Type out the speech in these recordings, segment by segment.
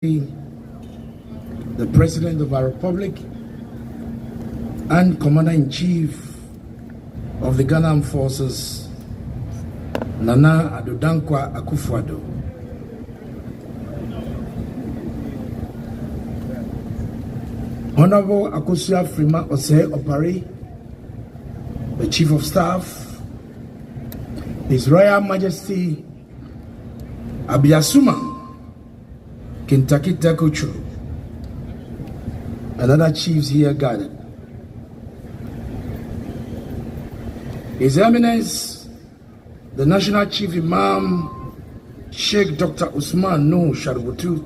the President of our Republic and Commander-in-Chief of the Ghana Armed Forces, Nana Addo Dankwa Akufo-Addo. Honorable Akosua Frima Osei Opare, the Chief of Staff, His Royal Majesty Abiasuma Kintaki Takuchu, and other chiefs here gathered. His Eminence, the National Chief Imam, Sheikh Dr. Usman Nuhu Shaributu,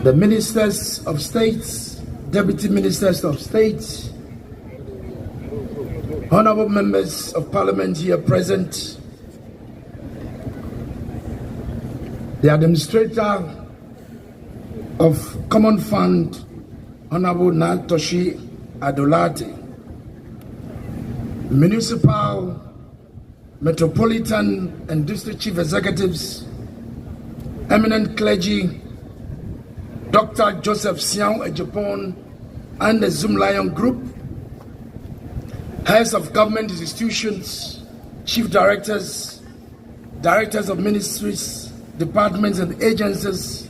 the Ministers of States, Deputy Ministers of State, Honorable Members of Parliament here present, the Administrator of Common Fund, Honorable Natoshi Adolati, Municipal, Metropolitan and District Chief Executives, eminent clergy, Dr. Joseph Siao Ejapon and the Zoom Lion Group, heads of government institutions, chief directors, directors of ministries, departments and agencies,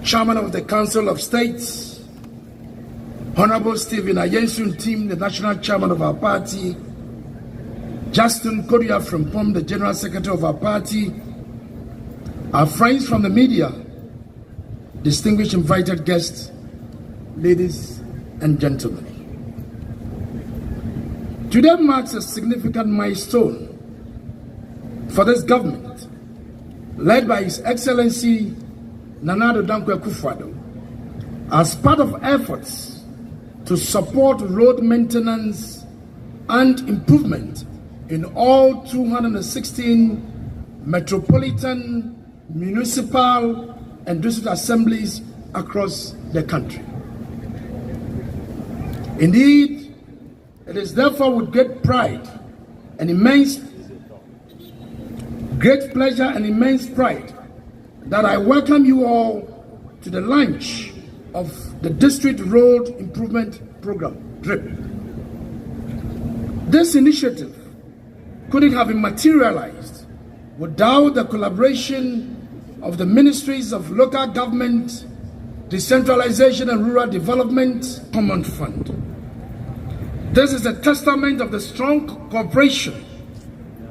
Chairman of the Council of States, Honorable Stephen Ayensun Tim, the National Chairman of our party, Justin Kodia from POM, the General Secretary of our party, our friends from the media, distinguished invited guests, ladies and gentlemen. Today marks a significant milestone for this government, led by His Excellency Nana Addo Dankwa Akufo-Addo, as part of efforts to support road maintenance and improvement in all 216 metropolitan, municipal, and district assemblies across the country. Indeed, it is therefore with great pride and great pleasure and immense pride that I welcome you all to the launch of the District Road Improvement Program, DRIP. This initiative couldn't have been materialized without the collaboration of the Ministries of Local Government, Decentralization and Rural Development, Common Fund. This is a testament of the strong cooperation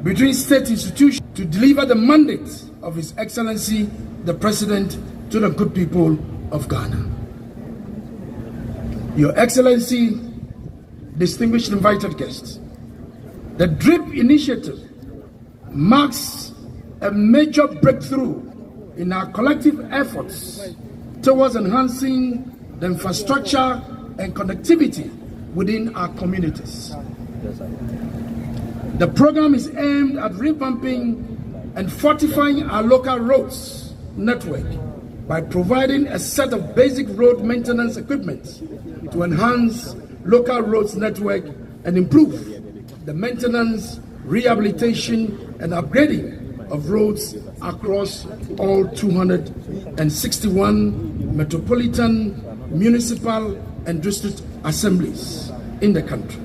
between state institutions to deliver the mandate of His Excellency, the President, to the good people of Ghana. Your Excellency, distinguished invited guests, the DRIP initiative marks a major breakthrough in our collective efforts towards enhancing the infrastructure and connectivity within our communities. The program is aimed at revamping and fortifying our local roads network by providing a set of basic road maintenance equipment to enhance local roads network and improve the maintenance, rehabilitation, and upgrading of roads across all 261 metropolitan, municipal, and district assemblies in the country.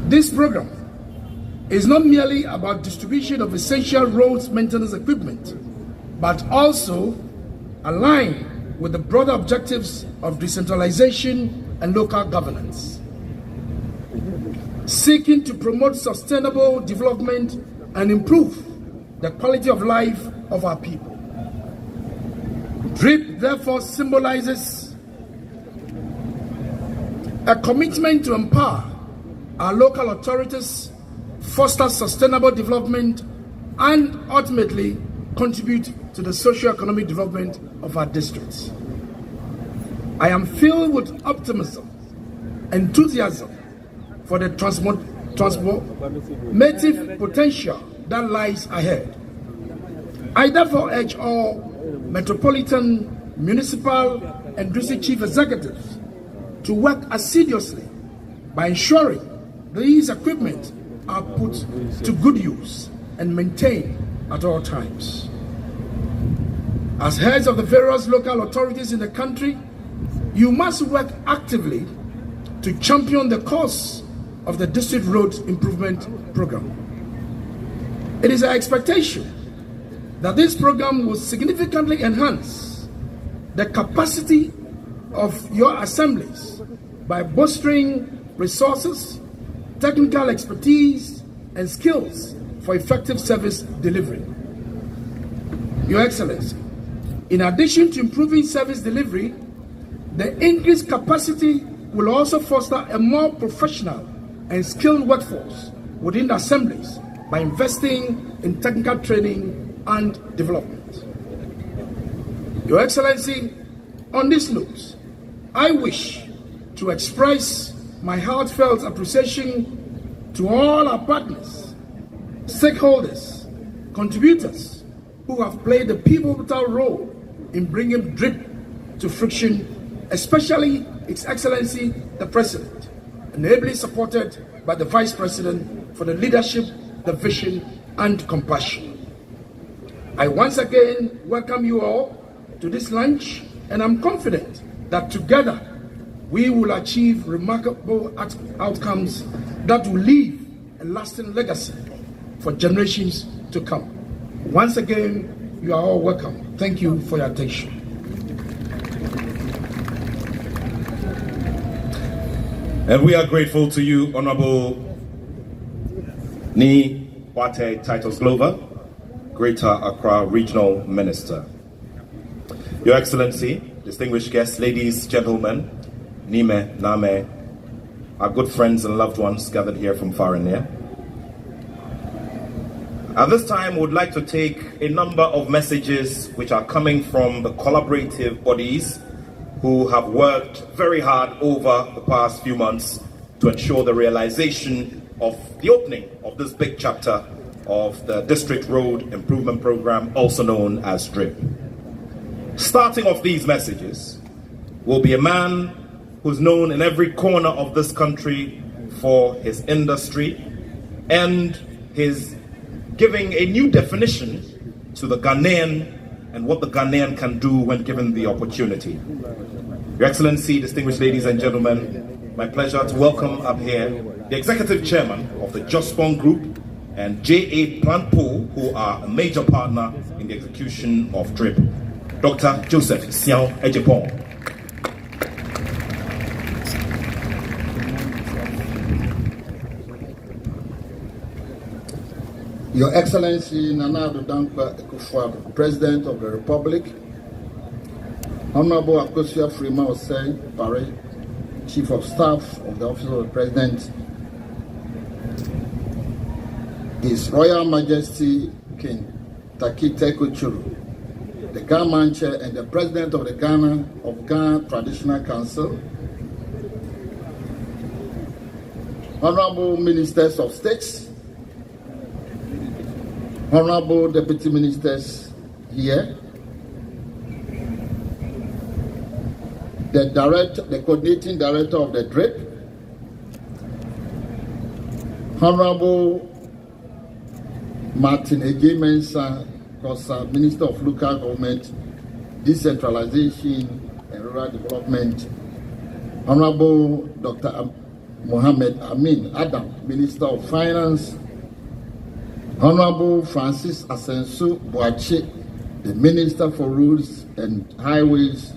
This program is not merely about distribution of essential roads maintenance equipment, but also aligned with the broader objectives of decentralization and local governance, seeking to promote sustainable development and improve the quality of life of our people. DRIP therefore symbolizes a commitment to empower our local authorities, foster sustainable development, and ultimately contribute to the socio-economic development of our districts. I am filled with optimism, enthusiasm for the transformative potential that lies ahead. I therefore urge all metropolitan, municipal, and district chief executives to work assiduously by ensuring these equipment are put to good use and maintained at all times. As heads of the various local authorities in the country, you must work actively to champion the cause of the District Road Improvement Program. It is our expectation that this program will significantly enhance the capacity of your assemblies by bolstering resources, technical expertise, and skills for effective service delivery. Your Excellency, in addition to improving service delivery, the increased capacity will also foster a more professional and skilled workforce within the assemblies by investing in technical training and development. Your Excellency, on this note, I wish to express my heartfelt appreciation to all our partners, stakeholders, contributors who have played a pivotal role in bringing DRIP to fruition, especially His Excellency the President, and ably supported by the Vice President for the leadership, the vision, and compassion. I once again welcome you all to this lunch, and I'm confident that together we will achieve remarkable outcomes that will leave a lasting legacy for generations to come. Once again, you are all welcome. Thank you for your attention. And we are grateful to you, Honorable Ni Wate Titus Glover, Greater Accra Regional Minister. Your Excellency, distinguished guests, ladies, gentlemen, Nime, Name, our good friends and loved ones gathered here from far and near. At this time, we would like to take a number of messages which are coming from the collaborative bodies who have worked very hard over the past few months to ensure the realization of the opening of this big chapter of the District Road Improvement Program, also known as DRIP. Starting off these messages will be a man who's known in every corner of this country for his industry and his giving a new definition to the Ghanaian and what the Ghanaian can do when given the opportunity. Your Excellency, distinguished ladies and gentlemen, my pleasure to welcome up here the Executive Chairman of the Jospong Group and J.A. Plantpo, who are a major partner in the execution of DRIP, Dr. Joseph Siao Ejepong. Your Excellency Nana Addo Dankwa Akufo-Addo, President of the Republic, Honorable Akosua Freeman Osei Pare, Chief of Staff of the Office of the President, His Royal Majesty King Taki Teko Churu, the Ghana Chair and the President of the Ghana Traditional Council, Honorable Ministers of States, Honorable Deputy Ministers here, the Coordinating Director of the DRIP, Honorable Martin Ege Mensah, Minister of Local Government, Decentralization and Rural Development, Honorable Dr. Mohammed Amin Adam, Minister of Finance, Honorable Francis Asensu Boache, the Minister for Roads and Highways,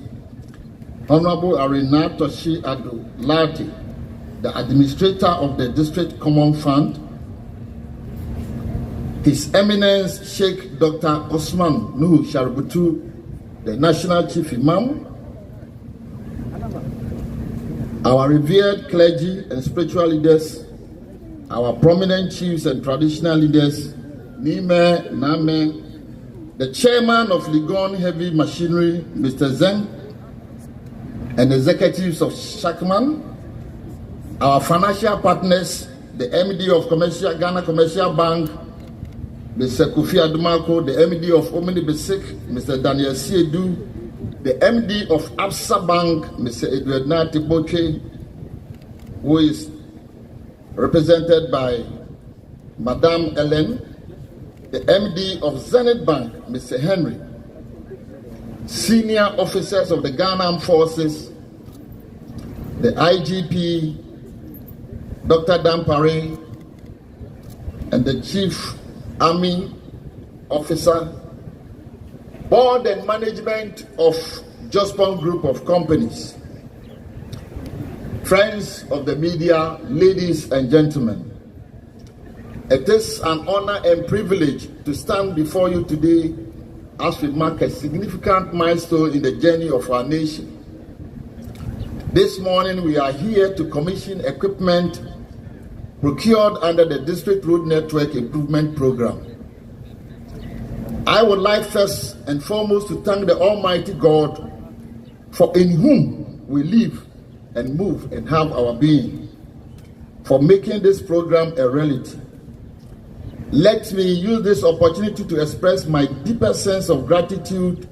Honorable Arena Toshi Ado Lati, the Administrator of the District Common Fund, His Eminence Sheikh Dr. Osman Nuhu Shaributu, the National Chief Imam, our revered clergy and spiritual leaders, our prominent chiefs and traditional leaders, Nime, Name, the chairman of Ligon Heavy Machinery, Mr. Zeng, and executives of Shakman, our financial partners, the MD of Ghana Commercial Bank, Mr. Kofi Adumako, the MD of Omni Besik, Mr. Daniel Siedu, the MD of Absa Bank, Mr. Edward Nati Boche, who is represented by Madame Ellen, the MD of Zenith Bank, Mr. Henry, senior officers of the Ghana Armed Forces, the IGP, Dr. Dampare, and the Chief Army Officer, board and management of Jospon Group of Companies, friends of the media, ladies and gentlemen. It is an honor and privilege to stand before you today as we mark a significant milestone in the journey of our nation. This morning we are here to commission equipment procured under the District Road Network Improvement Program. I would like first and foremost to thank the Almighty God, for in whom we live and move and have our being, for making this program a reality. Let me use this opportunity to express my deepest sense of gratitude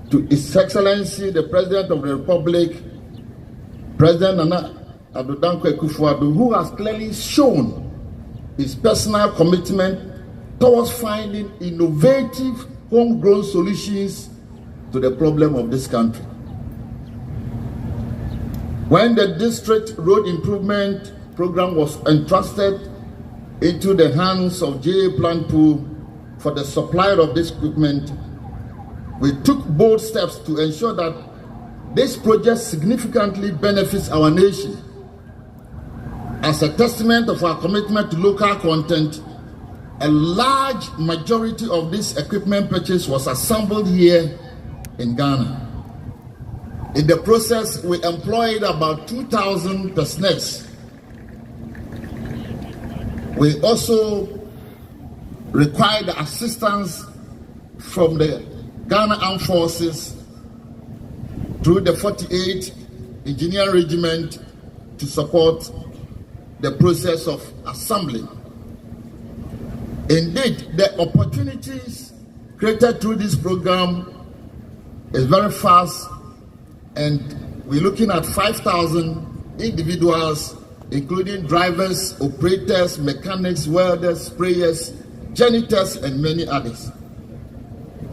to His Excellency, the President of the Republic, President Nana Addo Dankwa Akufo-Addo, who has clearly shown his personal commitment towards finding innovative, homegrown solutions to the problem of this country. When the District Road Improvement Program was entrusted into the hands of J.A. Planpool for the supply of this equipment, we took bold steps to ensure that this project significantly benefits our nation. As a testament of our commitment to local content, a large majority of this equipment purchase was assembled here in Ghana. In the process, we employed about 2,000 personnel. We also required assistance from the Ghana Armed Forces through the 48th Engineer Regiment to support the process of assembly. Indeed, the opportunities created through this program is very fast, and we're looking at 5,000 individuals, including drivers, operators, mechanics, welders, sprayers, janitors, and many others.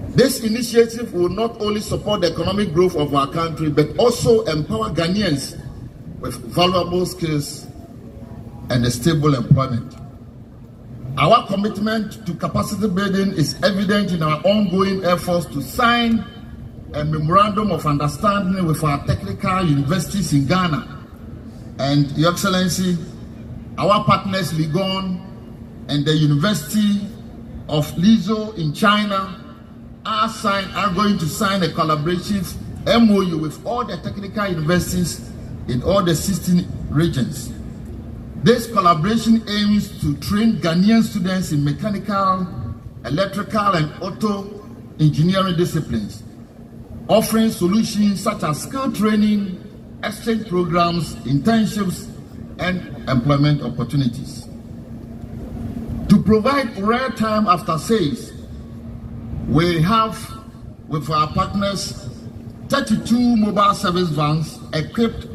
This initiative will not only support the economic growth of our country, but also empower Ghanaians with valuable skills and a stable employment. Our commitment to capacity building is evident in our ongoing efforts to sign a memorandum of understanding with our technical universities in Ghana. And Your Excellency, our partners Legon and the University of Lizhou in China are going to sign a collaborative MOU with all the technical universities in all the 16 regions. This collaboration aims to train Ghanaian students in mechanical, electrical, and auto engineering disciplines, offering solutions such as skill training, exchange programs, internships, and employment opportunities. To provide real-time after-sales, we have, with our partners, 32 mobile service vans equipped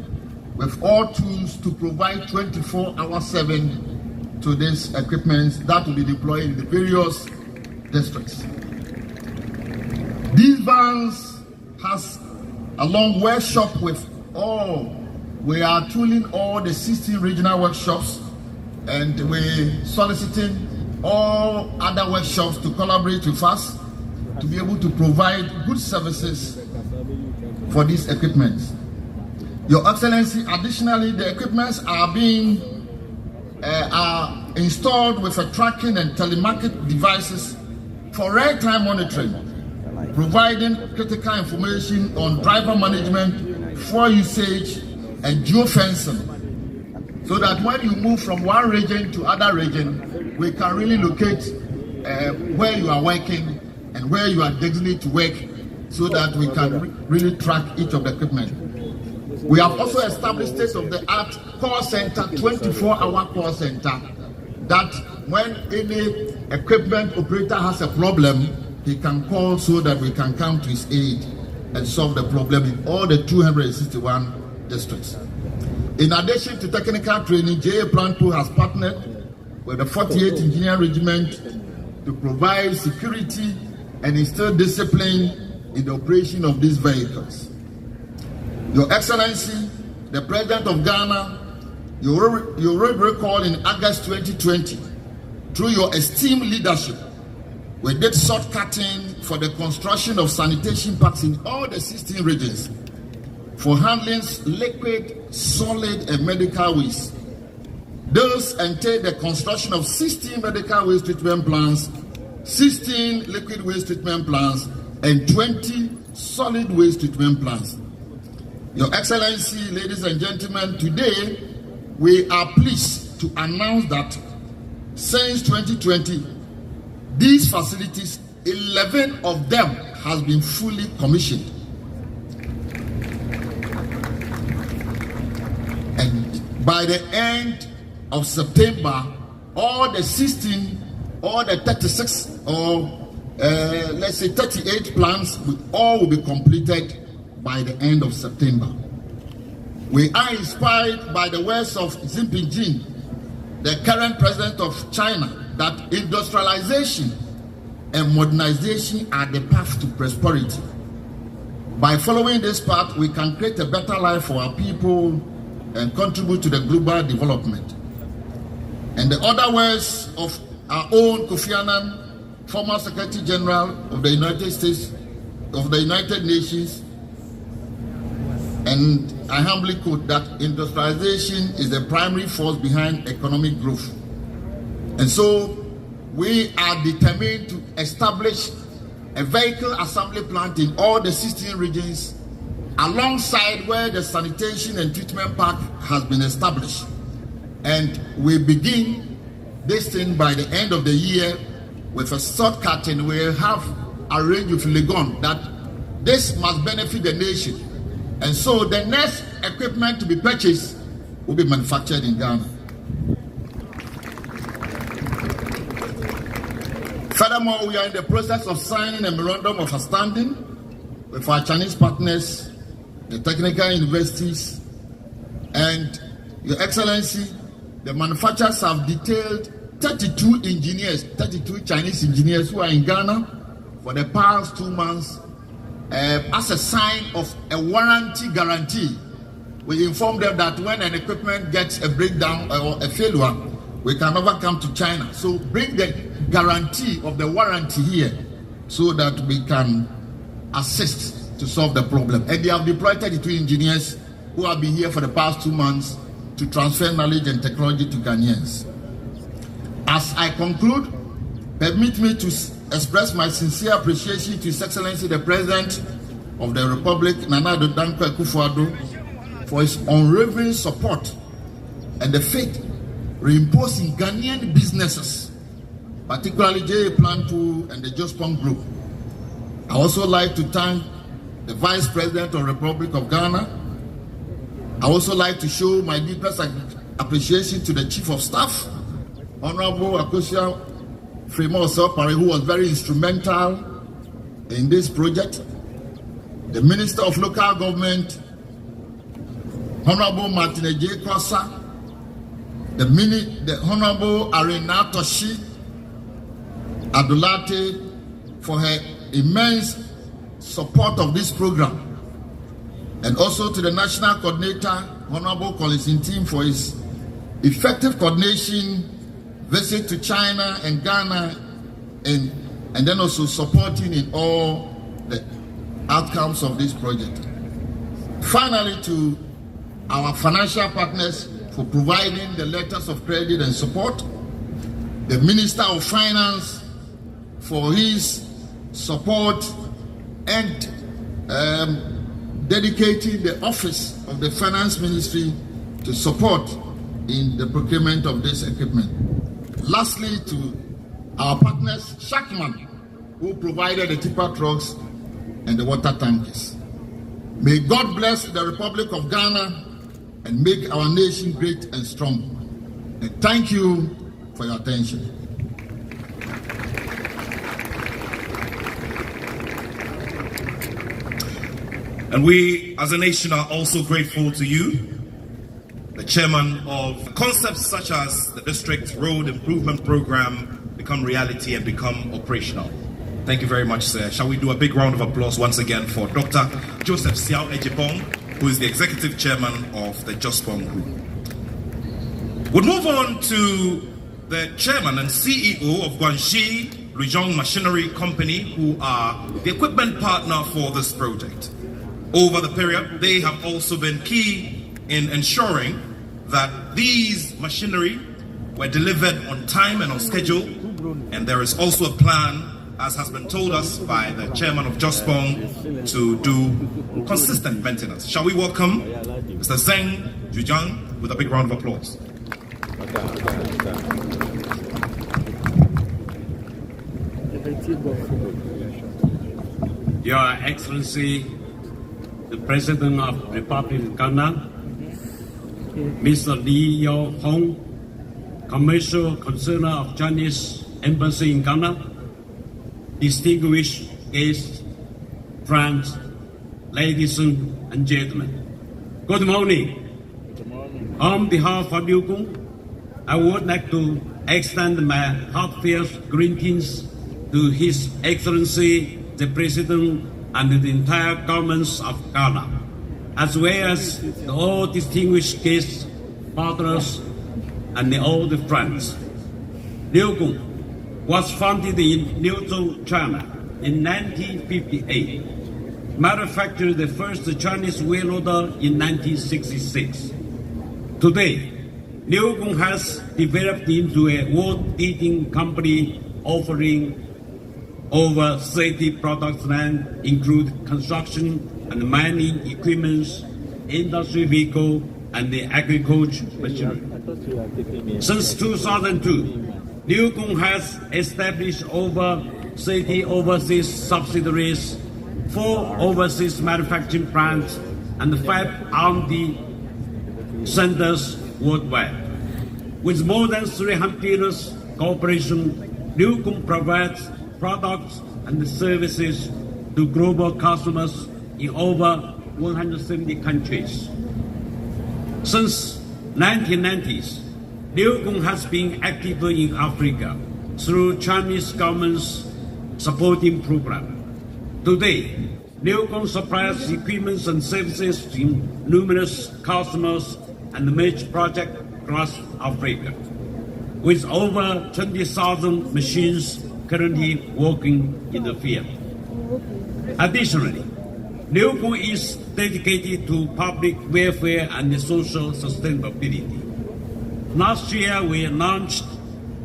with all tools to provide 24/7 to these equipments that will be deployed in the various districts. These vans has a long workshop with we are tooling all the 16 regional workshops, and we're soliciting all other workshops to collaborate with us to be able to provide good services for these equipments. Your Excellency, additionally, the equipments are being installed with a tracking and telemarket devices for real-time monitoring, providing critical information on driver management, fuel usage, and geofencing, so that when you move from one region to other region, we can really locate where you are working and where you are designated to work, so that we can really track each of the equipment. We have also established state-of-the-art call center, 24-hour call center, that when any equipment operator has a problem, he can call so that we can come to his aid and solve the problem in all the 261 districts. In addition to technical training, J.A. Planpool has partnered with the 48th Engineer Regiment to provide security and instill discipline in the operation of these vehicles. Your Excellency, the President of Ghana, you will recall in August 2020, through your esteemed leadership, we did shortcutting for the construction of sanitation parks in all the 16 regions for handling liquid, solid, and medical waste. Those entailed the construction of 16 medical waste treatment plants, 16 liquid waste treatment plants, and 20 solid waste treatment plants. Your Excellency, ladies and gentlemen, today we are pleased to announce that since 2020, these facilities, 11 of them has been fully commissioned. And by the end of September, all the 16, all the 36, or let's say 38 plants will be completed by the end of September. We are inspired by the words of Xi Jinping, the current president of China, that industrialization and modernization are the path to prosperity. By following this path, we can create a better life for our people and contribute to the global development. And the other words of our own Kofi Annan, former Secretary General of the United States, of the United Nations, and I humbly quote that industrialization is the primary force behind economic growth. And so we are determined to establish a vehicle assembly plant in all the 16 regions alongside where the sanitation and treatment park has been established. And we begin this thing by the end of the year with a shortcut, and we have arranged with Legon that this must benefit the nation. And so the next equipment to be purchased will be manufactured in Ghana. Furthermore, we are in the process of signing a memorandum of understanding with our Chinese partners, the technical universities, and Your Excellency, the manufacturers have detailed 32 engineers, 32 Chinese engineers who are in Ghana for the past 2 months as a sign of a warranty guarantee. We inform them that when an equipment gets a breakdown or a failure, we can never come to China. So bring the guarantee of the warranty here so that we can assist to solve the problem. And they have deployed 32 engineers who have been here for the past 2 months to transfer knowledge and technology to Ghanaians. As I conclude, permit me to express my sincere appreciation to His Excellency the President of the Republic, Nana Addo Dankwa Akufo-Addo, for his unwavering support and the faith reimposed in Ghanaian businesses, particularly J.A. Plantu and the Jospong Group. I also like to thank the Vice President of the Republic of Ghana. I also like to show my deepest appreciation to the Chief of Staff, Honorable Akosia Fremont Sopare, who was very instrumental in this project. The Minister of Local Government, Honorable Martin J. Kosa, the Honorable Arena Toshi Adulate for her immense support of this program, and also to the National Coordinator, Honorable Collins Team, for his effective coordination visit to China and Ghana, and then also supporting in all the outcomes of this project. Finally, to our financial partners for providing the letters of credit and support, the Minister of Finance for his support and dedicating the office of the Finance Ministry to support in the procurement of this equipment. Lastly, to our partners, Shackman, who provided the tipper trucks and the water tankers. May God bless the Republic of Ghana and make our nation great and strong. And thank you for your attention. And we, as a nation, are also grateful to you the chairman of concepts such as the district road improvement program become reality and become operational. Thank you very much, sir. Shall we do a big round of applause once again for Dr. Joseph Siao Ejipong, who is the executive chairman of the Jospong Group. We'll move on to the chairman and CEO of Guangxi Luzhong Machinery Company, who are the equipment partner for this project. Over the period, they have also been key in ensuring that these machinery were delivered on time and on schedule, and there is also a plan, as has been told us by the chairman of Jospong, to do consistent maintenance. Shall we welcome Mr. Zheng Zhujiang with a big round of applause. Your Excellency, the President of the Republic of Ghana, Mr. Lee Yo-hong, Commercial Concerner of Chinese Embassy in Ghana, distinguished guests, friends, ladies and gentlemen, good morning. On behalf of Liu Gong, I would like to extend my heartfelt greetings to His Excellency, the President, and the entire governments of Ghana, as well as all distinguished guests, partners, and all the friends. Liu Gong was founded in Liuzhou, China in 1958, manufactured the first Chinese wheel loader in 1966. Today, Liu Gong has developed into a world-leading company offering over 30 product lines, include construction and mining equipment, industry vehicle, and the agriculture machinery. Since 2002, Liu Gong has established over 30 overseas subsidiaries, 4 overseas manufacturing plants, and 5 R&D centers worldwide. With more than 300 cooperation, Liu Gong provides products and services to global customers in over 170 countries. Since 1990s, Liu Gong has been active in Africa through Chinese government's supporting program. Today, Liu Gong supplies equipment and services to numerous customers and major projects across Africa, with over 20,000 machines currently working in the field. Additionally, Liu Gong is dedicated to public welfare and social sustainability. Last year, we launched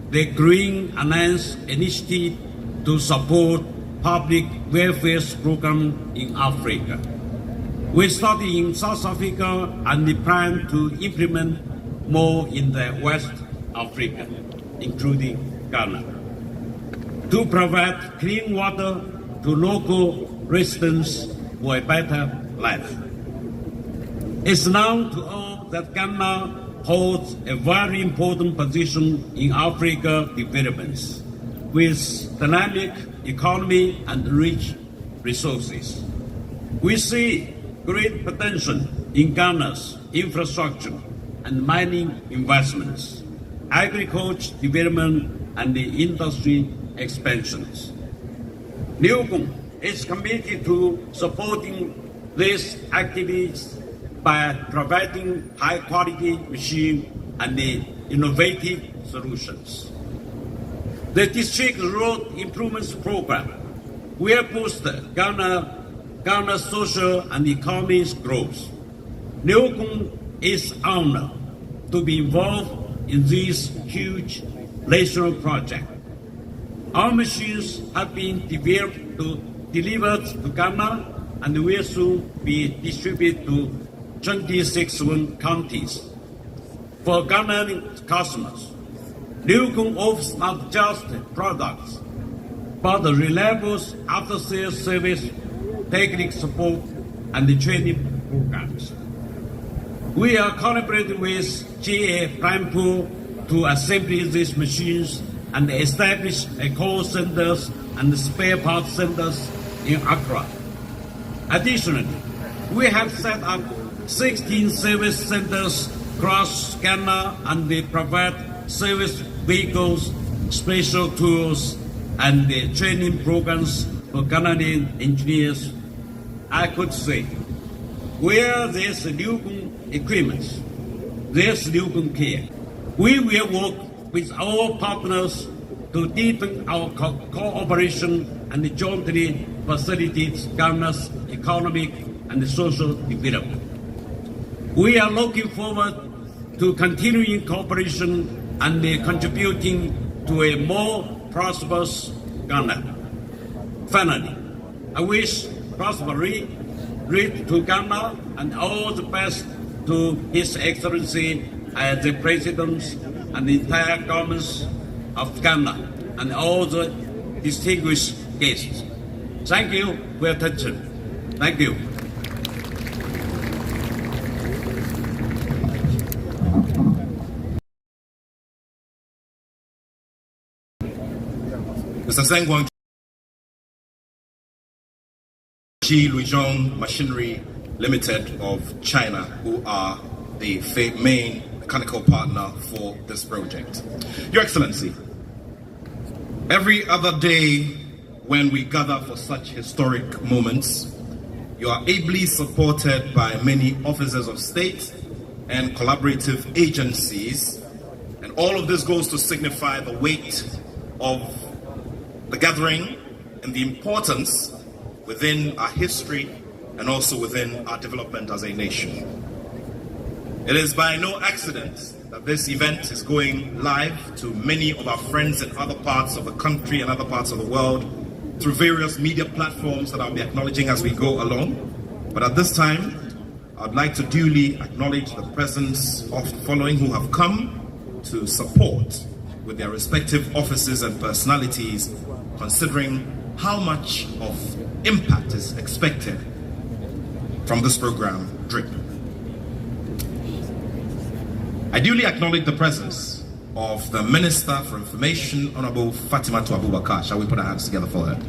the Green Alliance initiative to support public welfare program in Africa. We started in South Africa and we plan to implement more in the West Africa, including Ghana, to provide clean water to local residents for a better life. It's known to all that Ghana holds a very important position in Africa developments, with dynamic economy and rich resources. We see great potential in Ghana's infrastructure and mining investments, agriculture development, and the industry expansions. Liu Gong is committed to supporting these activities by providing high-quality machines and the innovative solutions. The District Road Improvements Program will boost Ghana's social and economic growth. Liu Gong is honored to be involved in this huge national project. Our machines have been developed to delivered to Ghana and will soon be distributed to 26 counties. For Ghanaian customers, Liu Gong offers not just products, but reliable after-sales service, technical support, and training programs. We are collaborating with GA Primepool to assemble these machines and establish a call centers and spare parts centers in Accra. Additionally, we have set up 16 service centers cross Ghana and they provide service vehicles, special tools, and the training programs for Ghanaian engineers. I could say, where there's new equipment, there's new care. We will work with our partners to deepen our cooperation and jointly facilitate Ghana's economic and social development. We are looking forward to continuing cooperation and contributing to a more prosperous Ghana. Finally, I wish prosperity to Ghana and all the best to His Excellency the President and the entire governments of Ghana and all the distinguished guests. Thank you for your attention. Thank you. Mr. Zheng Guangqi, Luizhong Machinery Limited of China, who are the main mechanical partner for this project. Your Excellency, every other day when we gather for such historic moments, you are ably supported by many officers of state and collaborative agencies, and all of this goes to signify the weight of the gathering and the importance within our history and also within our development as a nation. It is by no accident that this event is going live to many of our friends in other parts of the country and other parts of the world through various media platforms that I'll be acknowledging as we go along. But at this time, I'd like to duly acknowledge the presence of the following who have come to support with their respective offices and personalities, considering how much of impact is expected from this program, DRIP. I duly acknowledge the presence of the Minister for Information, Honorable Fatimatu Abubakar. Shall we put our hands together for her?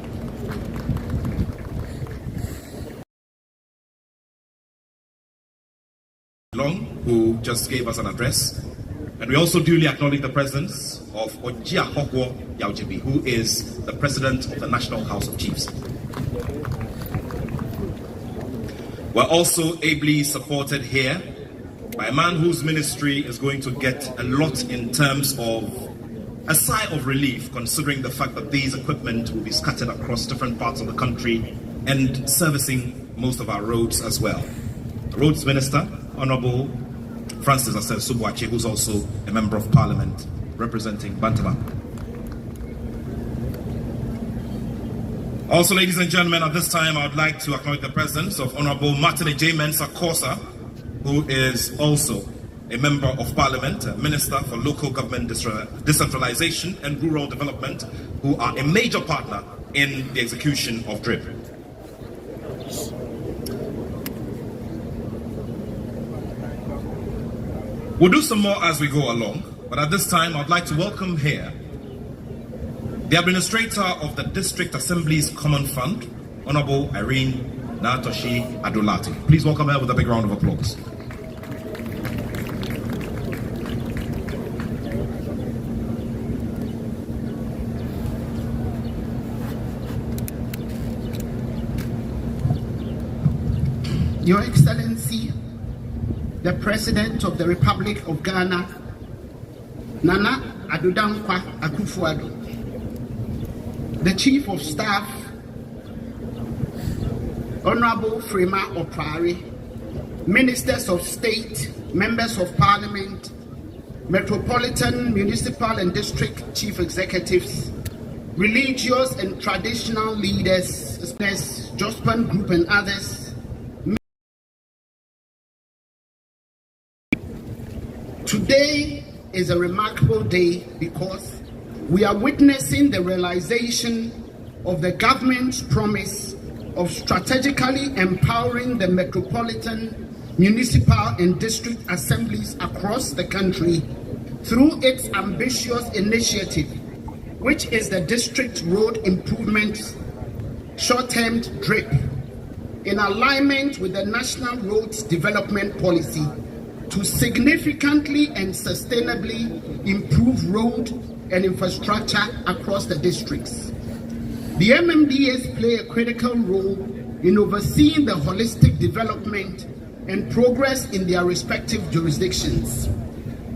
Long, who just gave us an address. And we also duly acknowledge the presence of Ojia Hokwo Yaujibi, who is the President of the National House of Chiefs. We're also ably supported here by a man whose ministry is going to get a lot in terms of a sigh of relief, considering the fact that these equipment will be scattered across different parts of the country and servicing most of our roads as well. The Roads Minister, Honorable Francis Asel Subuache, who's also a Member of Parliament representing Bantama. Also, ladies and gentlemen, at this time, I would like to acknowledge the presence of Honorable Martin J. Mensah Kosa, who is also a Member of Parliament, a Minister for Local Government Decentralization and Rural Development, who are a major partner in the execution of DRIP. We'll do some more as we go along, but at this time, I'd like to welcome here the Administrator of the District Assembly's Common Fund, Honorable Irene Natoshi Adulati. Please welcome her with a big round of applause. Your Excellency, the President of the Republic of Ghana, Nana Addo Dankwa Akufo-Addo, the Chief of Staff, Honorable Freema Oprari, Ministers of State, Members of Parliament, Metropolitan, Municipal and District Chief Executives, religious and traditional leaders, Jospin Group and others. Today is a remarkable day because we are witnessing the realization of the government's promise of strategically empowering the metropolitan, municipal and district assemblies across the country through its ambitious initiative, which is the District Road Improvement Short-Term DRIP, in alignment with the National Roads Development Policy to significantly and sustainably improve road and infrastructure across the districts. The MMDAs play a critical role in overseeing the holistic development and progress in their respective jurisdictions.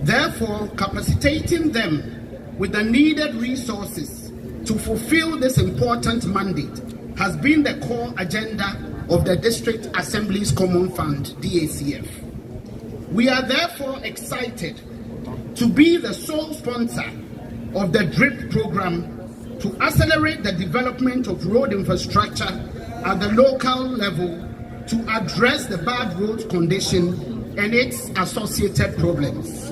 Therefore, capacitating them with the needed resources to fulfill this important mandate has been the core agenda of the District Assembly's Common Fund, DACF. We are therefore excited to be the sole sponsor of the DRIP program to accelerate the development of road infrastructure at the local level to address the bad road condition and its associated problems.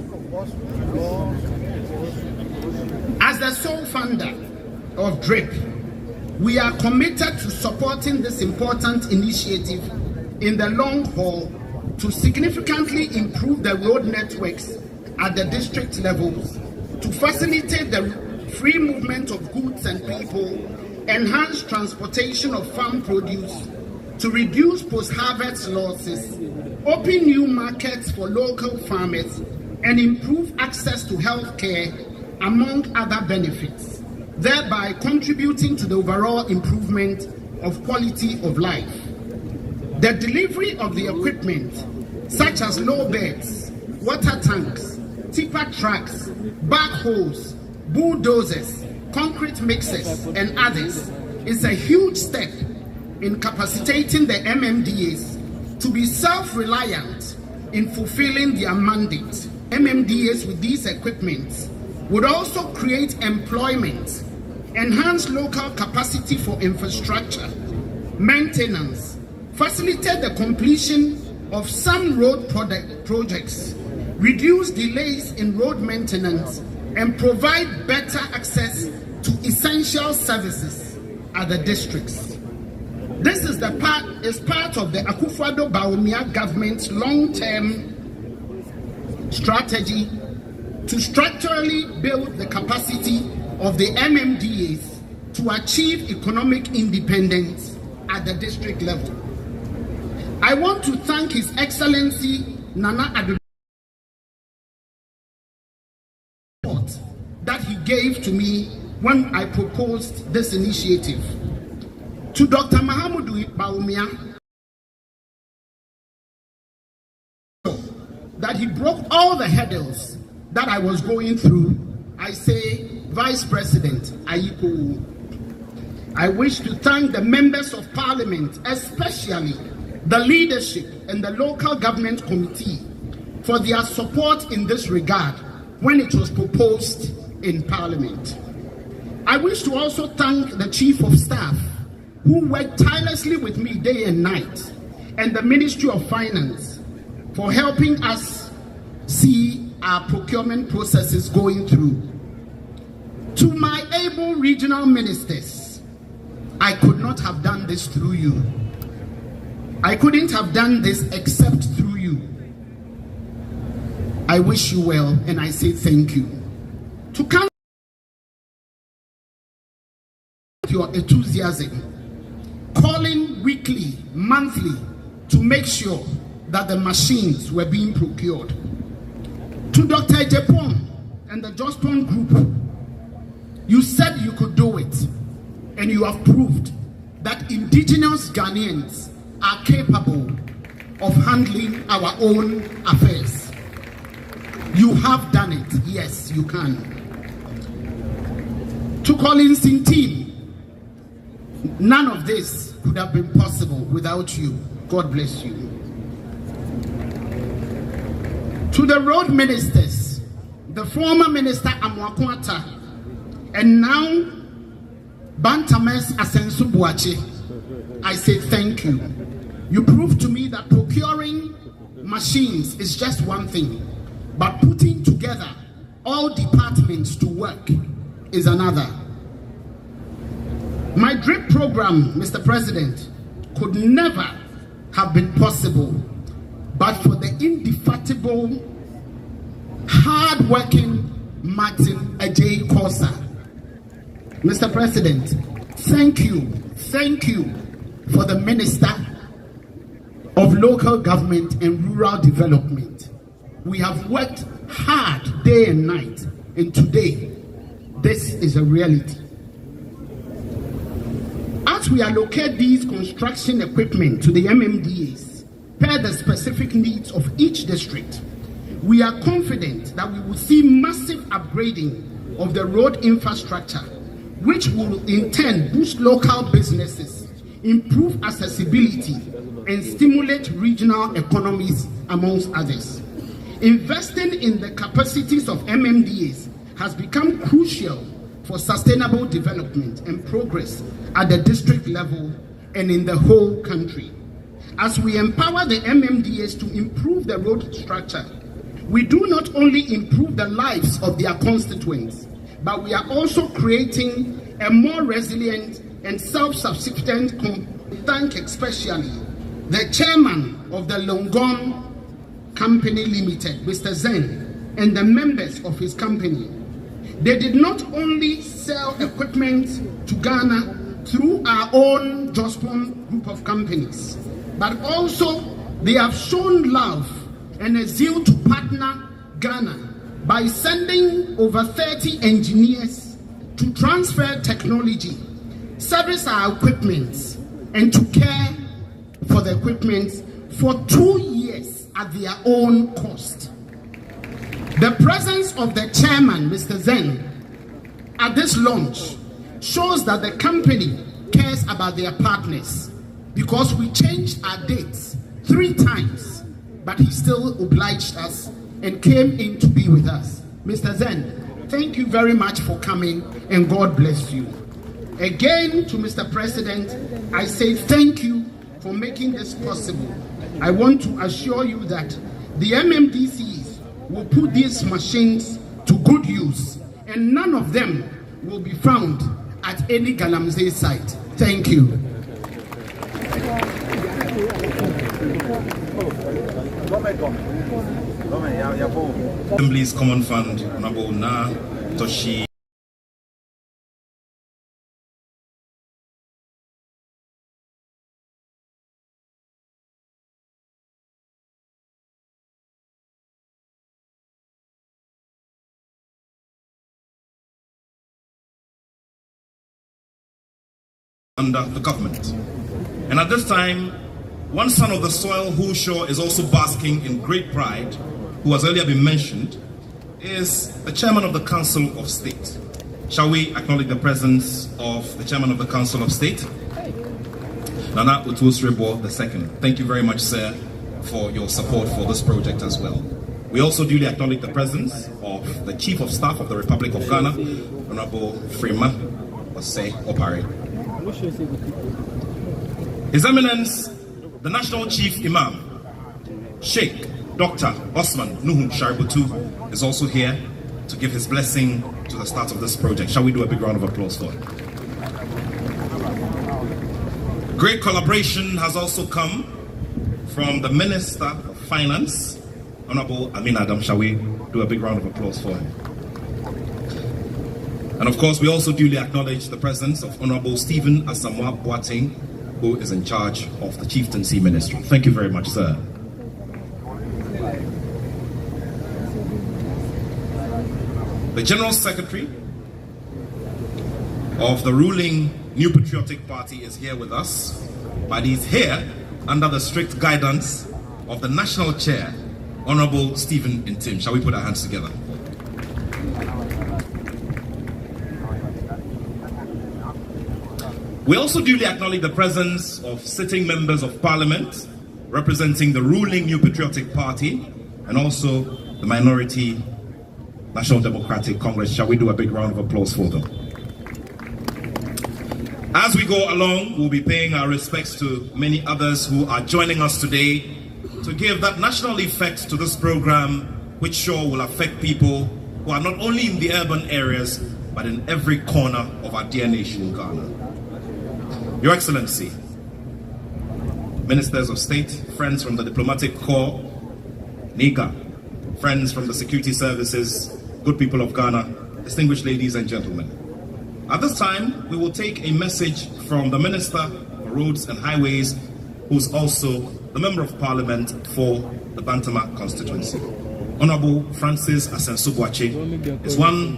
As the sole funder of DRIP, we are committed to supporting this important initiative in the long haul to significantly improve the road networks at the district levels, to facilitate the free movement of goods and people, enhance transportation of farm produce, to reduce post-harvest losses, open new markets for local farmers, and improve access to health care, among other benefits, thereby contributing to the overall improvement of quality of life. The delivery of the equipment, such as low beds, water tanks, tipper trucks, backhoes, bulldozers, concrete mixers, and others, is a huge step in capacitating the MMDAs to be self-reliant in fulfilling their mandate. MMDAs with these equipments would also create employment, enhance local capacity for infrastructure, maintenance, facilitate the completion of some road projects, reduce delays in road maintenance, and provide better access to essential services at the districts. This is part of the Akufo-Addo Bawumia government's long-term strategy to structurally build the capacity of the MMDAs to achieve economic independence at the district level. I want to thank His Excellency Nana Addo that he gave to me when I proposed this initiative. To Dr. Mahamudu Bawumia, that he broke all the hurdles that I was going through, I say, Vice President Ayiko. I wish to thank the members of Parliament, especially the leadership and the local government committee, for their support in this regard when it was proposed in Parliament. I wish to also thank the Chief of Staff, who worked tirelessly with me day and night, and the Ministry of Finance for helping us see our procurement processes going through. To my able regional ministers, I could not have done this through you. I couldn't have done this except through you. I wish you well, and I say thank you. To come with your enthusiasm, calling weekly, monthly, to make sure that the machines were being procured. To Dr. Ejepon and the Jospon Group, you said you could do it, and you have proved that indigenous Ghanaians are capable of handling our own affairs. You have done it. Yes, you can. To Collins team, none of this could have been possible without you. God bless you. To the road ministers, the former minister Amwakwata, and now Bantames Asensu Buachi, I say thank you. You proved to me that procuring machines is just one thing, but putting together all departments to work is another. My DRIP program, Mr. President, could never have been possible but for the indefatigable, hard-working Martin Ajay Kosa. Mr. President, thank you for the Minister of Local Government and Rural Development. We have worked hard day and night, and today, this is a reality. As we allocate these construction equipment to the MMDAs, per the specific needs of each district, we are confident that we will see massive upgrading of the road infrastructure, which will in turn boost local businesses, improve accessibility, and stimulate regional economies, amongst others. Investing in the capacities of MMDAs has become crucial for sustainable development and progress at the district level and in the whole country. As we empower the MMDAs to improve the road structure, we do not only improve the lives of their constituents, but we are also creating a more resilient and self-sufficient thank especially the chairman of the Longon Company Limited, Mr. Zen, and the members of his company. They did not only sell equipment to Ghana through our own Jospon group of companies, but also they have shown love and a zeal to partner Ghana by sending over 30 engineers to transfer technology, service our equipment, and to care for the equipment for 2 years at their own cost. The presence of the chairman, Mr. Zen, at this launch shows that the company cares about their partners, because we changed our dates 3 times, but he still obliged us and came in to be with us. Mr. Zen, thank you very much for coming, and God bless you. Again, to Mr. President, I say thank you for making this possible. I want to assure you that the MMDCs will put these machines to good use, and none of them will be found at any Galamsey site. Thank you. Assembly's Common Fund, Honorable Na Toshi. Under the government. And at this time, one son of the soil who sure is also basking in great pride, who has earlier been mentioned, is the chairman of the Council of State. Shall we acknowledge the presence of the chairman of the Council of State, Nana Utu-Srebo II. Thank you very much, sir, for your support for this project as well. We also duly acknowledge the presence of the Chief of Staff of the Republic of Ghana, Honorable Freema Osei Opare. His Eminence, the National Chief Imam, Sheikh Dr. Osman Nuhu Shaributu, is also here to give his blessing to the start of this project. Shall we do a big round of applause for him? Great collaboration has also come from the Minister of Finance, Honorable Amin Adam. Shall we do a big round of applause for him? And of course, we also duly acknowledge the presence of Honorable Stephen Asamoah Boateng, who is in charge of the Chieftaincy Ministry. Thank you very much, sir. The General Secretary of the ruling New Patriotic Party is here with us, but he's here under the strict guidance of the National Chair, Honorable Stephen Ntim. Shall we put our hands together? We also duly acknowledge the presence of sitting members of Parliament representing the ruling New Patriotic Party and also the minority National Democratic Congress. Shall we do a big round of applause for them? As we go along, we'll be paying our respects to many others who are joining us today to give that national effect to this program, which sure will affect people who are not only in the urban areas, but in every corner of our dear nation, Ghana. Your Excellency, Ministers of State, friends from the Diplomatic Corps, NIGA, friends from the Security Services, good people of Ghana, distinguished ladies and gentlemen. At this time, we will take a message from the Minister for Roads and Highways, who's also the Member of Parliament for the Bantama constituency. Honorable Francis Asensubuachi is one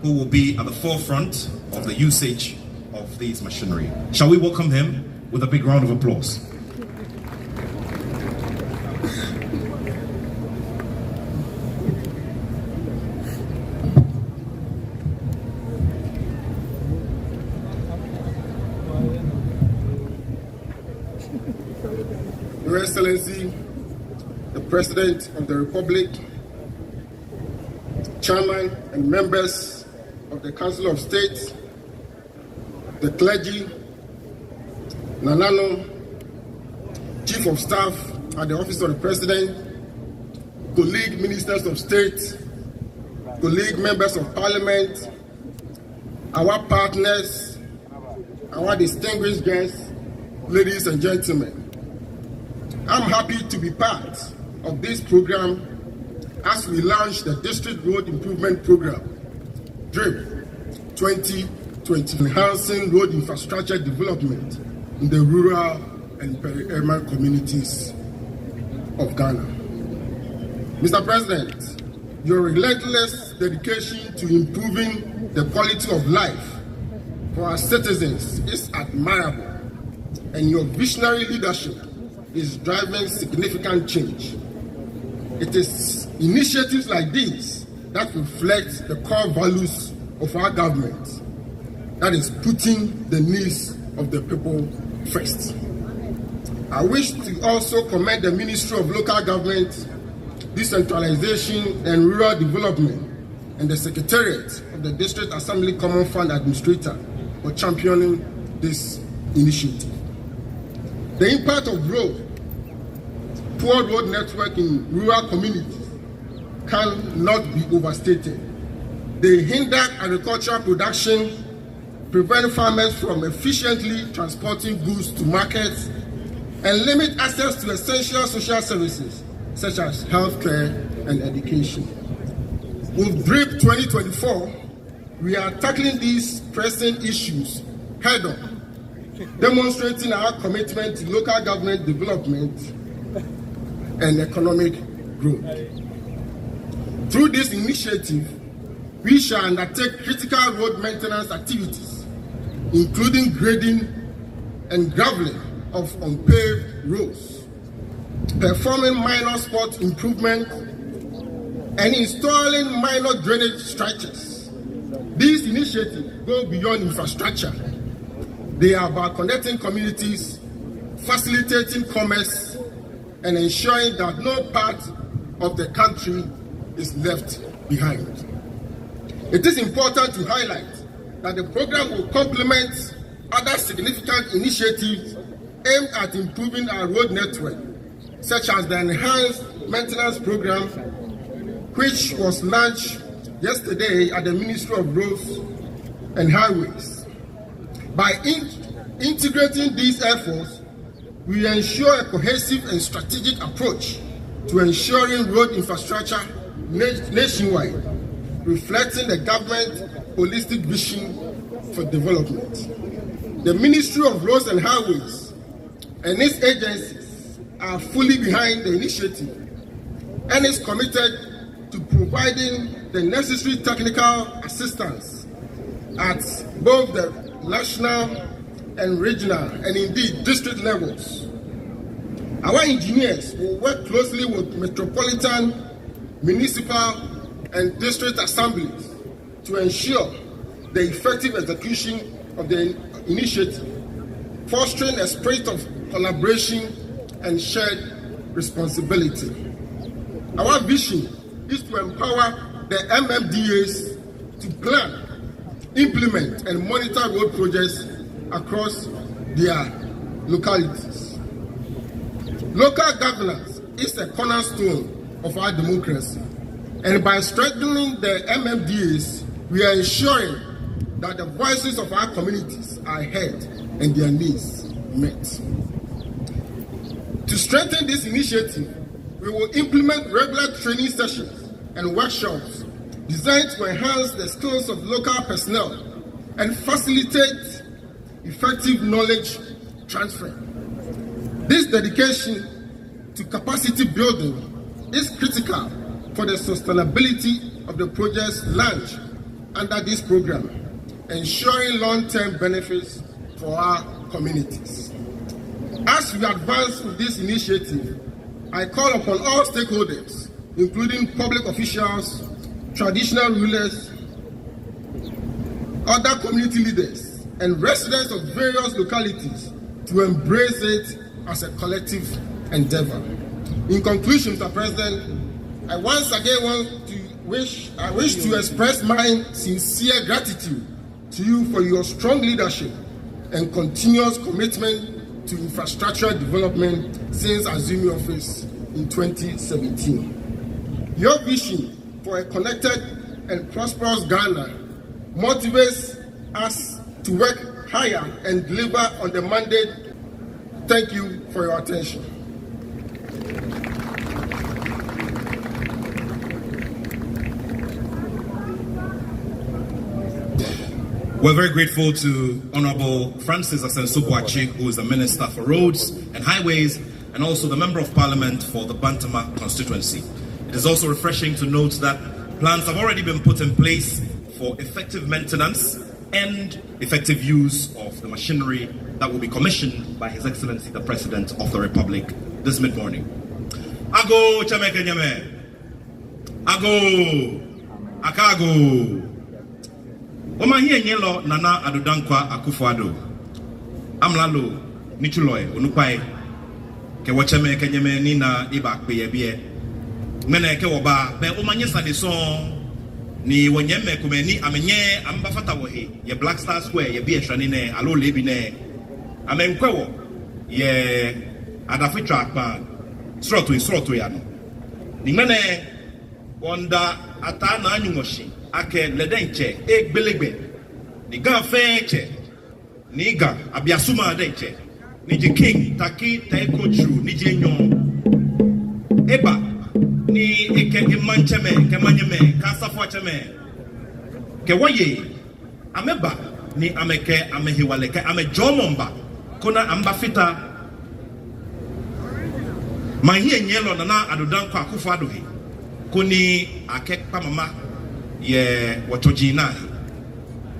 who will be at the forefront of the usage of these machinery. Shall we welcome him with a big round of applause? Your Excellency, the President of the Republic, Chairman and members of the Council of State, the clergy, Nanano, Chief of Staff at the Office of the President, colleague Ministers of State, colleague Members of Parliament, our partners, our distinguished guests, ladies and gentlemen. I'm happy to be part of this program as we launch the District Road Improvement Program, DRIP 2020, enhancing road infrastructure development in the rural and peri-urban communities of Ghana. Mr. President, your relentless dedication to improving the quality of life for our citizens is admirable, and your visionary leadership is driving significant change. It is initiatives like these that reflect the core values of our government, that is putting the needs of the people first. I wish to also commend the Ministry of Local Government, Decentralization and Rural Development and the Secretariat of the District Assembly Common Fund Administrator for championing this initiative. The impact of poor road network in rural communities cannot be overstated. They hinder agricultural production, prevent farmers from efficiently transporting goods to markets, and limit access to essential social services such as healthcare and education. With DRIP 2024, we are tackling these pressing issues head-on, demonstrating our commitment to local government development and economic growth. Through this initiative, we shall undertake critical road maintenance activities, including grading and graveling of unpaved roads, performing minor spot improvement, and installing minor drainage structures. These initiatives go beyond infrastructure. They are about connecting communities, facilitating commerce, and ensuring that no part of the country is left behind. It is important to highlight that the program will complement other significant initiatives aimed at improving our road network, such as the Enhanced Maintenance Program, which was launched yesterday at the Ministry of Roads and Highways. By integrating these efforts, we ensure a cohesive and strategic approach to ensuring road infrastructure nationwide, reflecting the government's holistic vision for development. The Ministry of Roads and Highways and its agencies are fully behind the initiative and is committed to providing the necessary technical assistance at both the national and regional and indeed district levels. Our engineers will work closely with metropolitan, municipal and district assemblies to ensure the effective execution of the initiative, fostering a spirit of collaboration and shared responsibility. Our vision is to empower the MMDAs to plan, implement and monitor road projects across their localities. Local governance is a cornerstone of our democracy, and by strengthening the MMDAs, we are ensuring that the voices of our communities are heard and their needs met. To strengthen this initiative, we will implement regular training sessions and workshops designed to enhance the skills of local personnel and facilitate effective knowledge transfer. This dedication to capacity building is critical for the sustainability of the projects launched under this program, ensuring long-term benefits for our communities. As we advance with this initiative, I call upon all stakeholders, including public officials, traditional rulers, other community leaders, and residents of various localities to embrace it as a collective endeavor. In conclusion, Mr. President, I once again wish to express my sincere gratitude to you for your strong leadership and continuous commitment to infrastructure development since assuming office in 2017. Your vision for a connected and prosperous Ghana motivates us to work higher and deliver on the mandate. Thank you for your attention. We're very grateful to Honorable Francis Asenso-Boakye, who is the Minister for Roads and Highways, and also the Member of Parliament for the Bantama constituency. It is also refreshing to note that plans have already been put in place for effective maintenance and effective use of the machinery that will be commissioned by His Excellency the President of the Republic this mid-morning. Ago Chameke Nyame, Ago Akago. Oma hiye nyelo Nana Addo Dankwa Akufo-Addo. Amlalo Nichuloy Onupai ke wacheme ke nyeme ni na iba kpeye bie. Mene ke woba be omanye sadison ni wonyeme kumeni amenye ambafata wohe ye Black Star Square ye bi ehwani ne alo lebi ne amenkwewo ye adafitwa akpa sroto ya no. Ni mene wonda ata na anyumoshi ake ledenche egbelegbe ni ga feche ni ga abiasuma denche ni ji king taki taiko true ni ji nyon eba ni eke imancheme ke manyeme ka safo cheme ke waye ameba ni ameke amehiwale ke amejomomba kuna ambafita mahie nyelo Nana Addo Dankwa Akufo-Addo he kuni akekpa mama ye wachojina.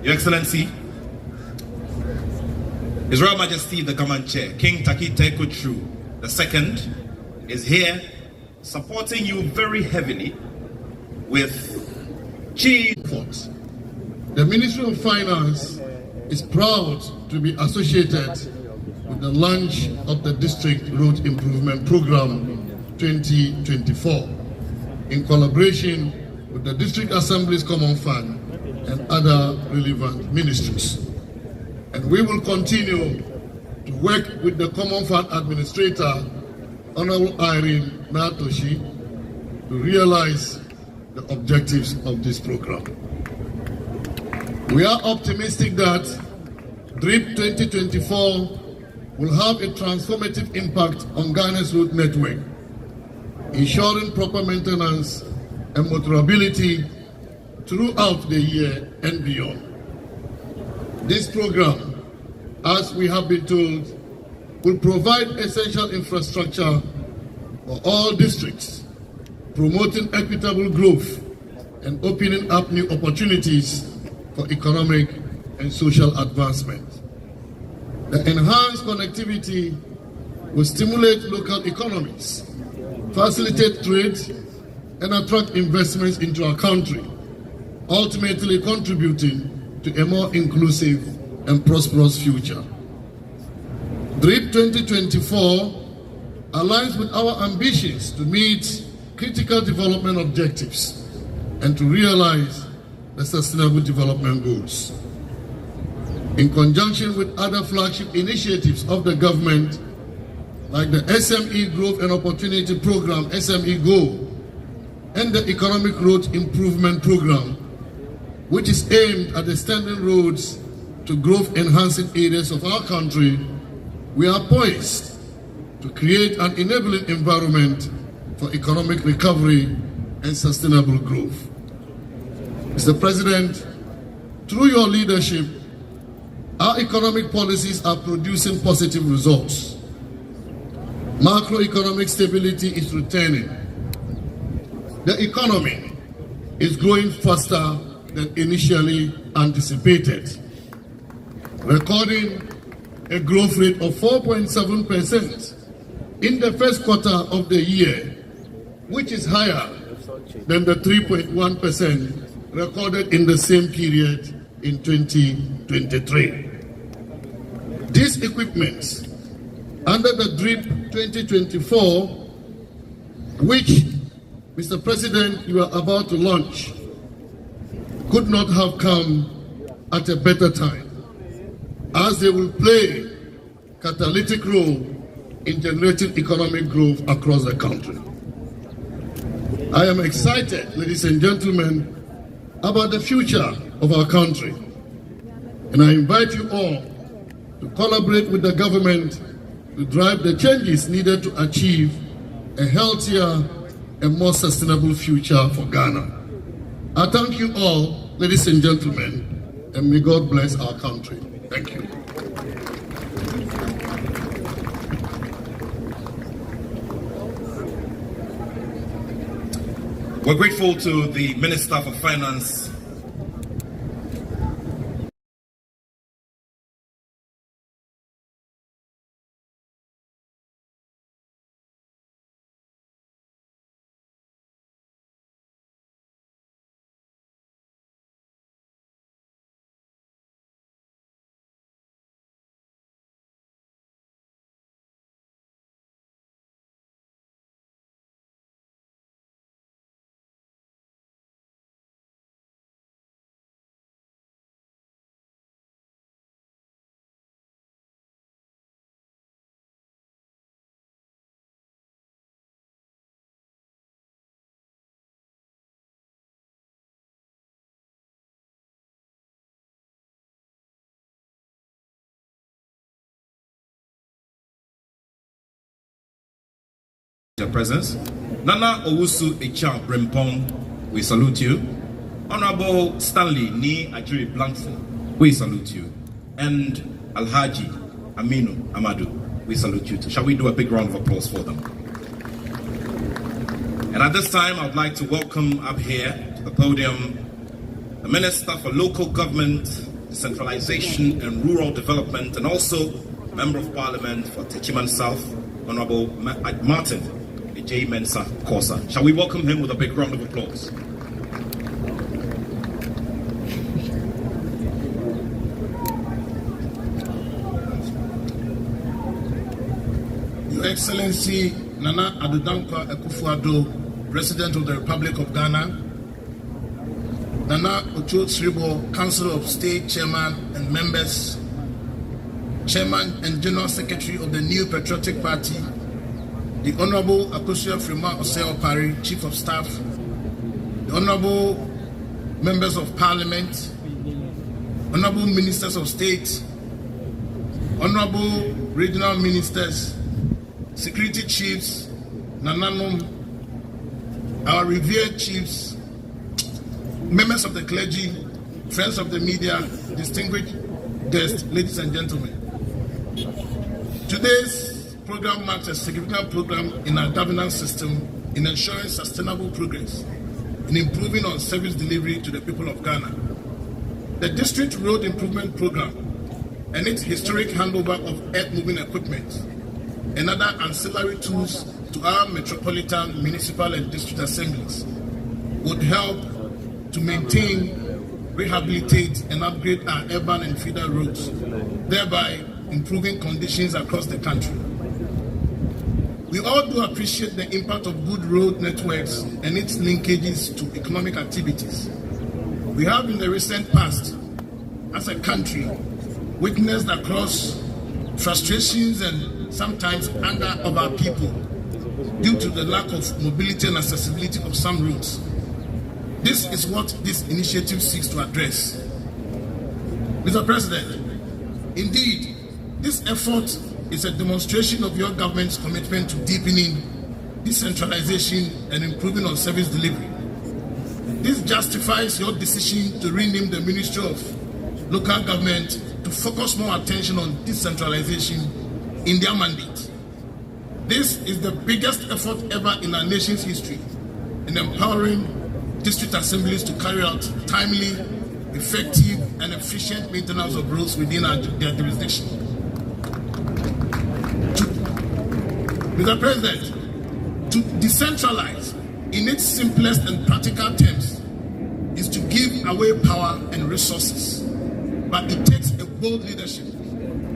Your Excellency, His Royal Majesty the Government Chair, King Taki Taiko True II, is here supporting you very heavily with chief. The Ministry of Finance is proud to be associated with the launch of the District Road Improvement Program 2024 in collaboration with the District Assembly's Common Fund and other relevant ministries. And we will continue to work with the Common Fund Administrator, Honorable Irene Natoshi, to realize the objectives of this program. We are optimistic that DRIP 2024 will have a transformative impact on Ghana's road network, ensuring proper maintenance and motorability throughout the year and beyond. This program, as we have been told, will provide essential infrastructure for all districts, promoting equitable growth and opening up new opportunities for economic and social advancement. The enhanced connectivity will stimulate local economies, facilitate trade, and attract investments into our country, ultimately contributing to a more inclusive and prosperous future. DRIP 2024 aligns with our ambitions to meet critical development objectives and to realize the Sustainable Development Goals. In conjunction with other flagship initiatives of the government, like the SME Growth and Opportunity Program, SME Go, and the Economic Road Improvement Program, which is aimed at extending roads to growth-enhancing areas of our country, we are poised to create an enabling environment for economic recovery and sustainable growth. Mr. President, through your leadership, our economic policies are producing positive results. Macroeconomic stability is returning. The economy is growing faster than initially anticipated, recording a growth rate of 4.7% in the first quarter of the year, which is higher than the 3.1% recorded in the same period in 2023. These equipments under the DRIP 2024, which, Mr. President, you are about to launch, could not have come at a better time, as they will play a catalytic role in generating economic growth across the country. I am excited, ladies and gentlemen, about the future of our country, and I invite you all to collaborate with the government to drive the changes needed to achieve a healthier and more sustainable future for Ghana. I thank you all, ladies and gentlemen, and may God bless our country. Thank you. We're grateful to the Minister for Finance, your presence. Nana Owusu Echam Brempong, we salute you. Honorable Stanley Ni Ajiri Blankford, we salute you. And Alhaji Aminu Amadu, we salute you too. Shall we do a big round of applause for them? And at this time, I'd like to welcome up here to the podium the Minister for Local Government, Decentralization and Rural Development, and also Member of Parliament for Techiman South, Honorable Martin J. Mensah Kosa. Shall we welcome him with a big round of applause? Your Excellency Nana Addo Dankwa Akufo-Addo, President of the Republic of Ghana, Nana Ocho-Sribo, Council of State Chairman and members, Chairman and General Secretary of the New Patriotic Party, the Honorable Akosua Freeman Osei-Opare, Chief of Staff, the Honorable Members of Parliament, Honorable Ministers of State, Honorable Regional Ministers, Security Chiefs, Nananom, our revered chiefs, members of the clergy, friends of the media, distinguished guests, ladies and gentlemen. Today's program marks a significant program in our governance system in ensuring sustainable progress in improving on service delivery to the people of Ghana. The District Road Improvement Program and its historic handover of earth-moving equipment and other ancillary tools to our metropolitan, municipal and district assemblies would help to maintain, rehabilitate and upgrade our urban and feeder roads, thereby improving conditions across the country. We all do appreciate the impact of good road networks and its linkages to economic activities. We have in the recent past, as a country, witnessed across frustrations and sometimes anger of our people due to the lack of mobility and accessibility of some routes. This is what this initiative seeks to address. Mr. President, indeed, this effort is a demonstration of your government's commitment to deepening decentralization and improving on service delivery. This justifies your decision to rename the Ministry of Local Government to focus more attention on decentralization in their mandate. This is the biggest effort ever in our nation's history in empowering district assemblies to carry out timely, effective, and efficient maintenance of roads within their jurisdiction. Mr. President, to decentralize in its simplest and practical terms is to give away power and resources. But it takes a bold leadership,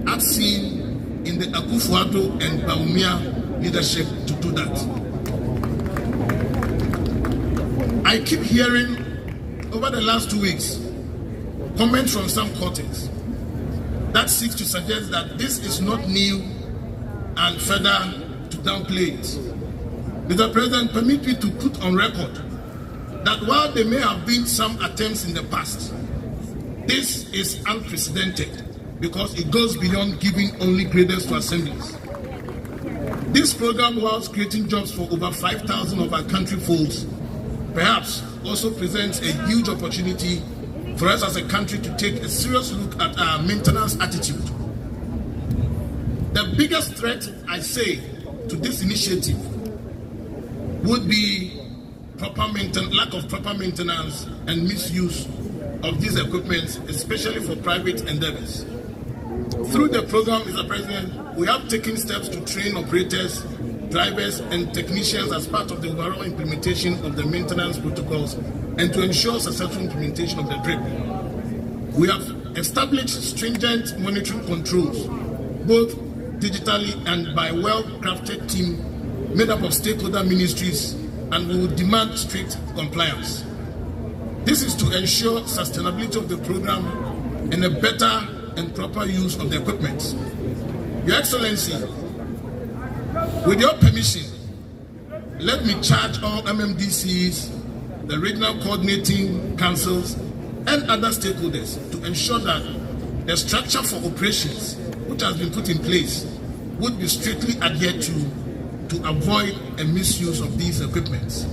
as seen in the Akufo-Addo and Bawumia leadership, to do that. I keep hearing over the last 2 weeks comments from some quarters that seeks to suggest that this is not new and further to downplay it. Mr. President, permit me to put on record that while there may have been some attempts in the past, this is unprecedented because it goes beyond giving only graders to assemblies. This program, whilst creating jobs for over 5,000 of our country folks, perhaps also presents a huge opportunity for us as a country to take a serious look at our maintenance attitude. The biggest threat, I say, to this initiative would be lack of proper maintenance and misuse of these equipments, especially for private endeavors. Through the program, Mr. President, we have taken steps to train operators, drivers, and technicians as part of the overall implementation of the maintenance protocols and to ensure successful implementation of the DRIP. We have established stringent monitoring controls, both digitally and by a well-crafted team made up of stakeholder ministries, and we will demand strict compliance. This is to ensure sustainability of the program and a better and proper use of the equipment. Your Excellency, with your permission, let me charge all MMDCs, the regional coordinating councils, and other stakeholders to ensure that the structure for operations which has been put in place would be strictly adhered to avoid a misuse of these equipments.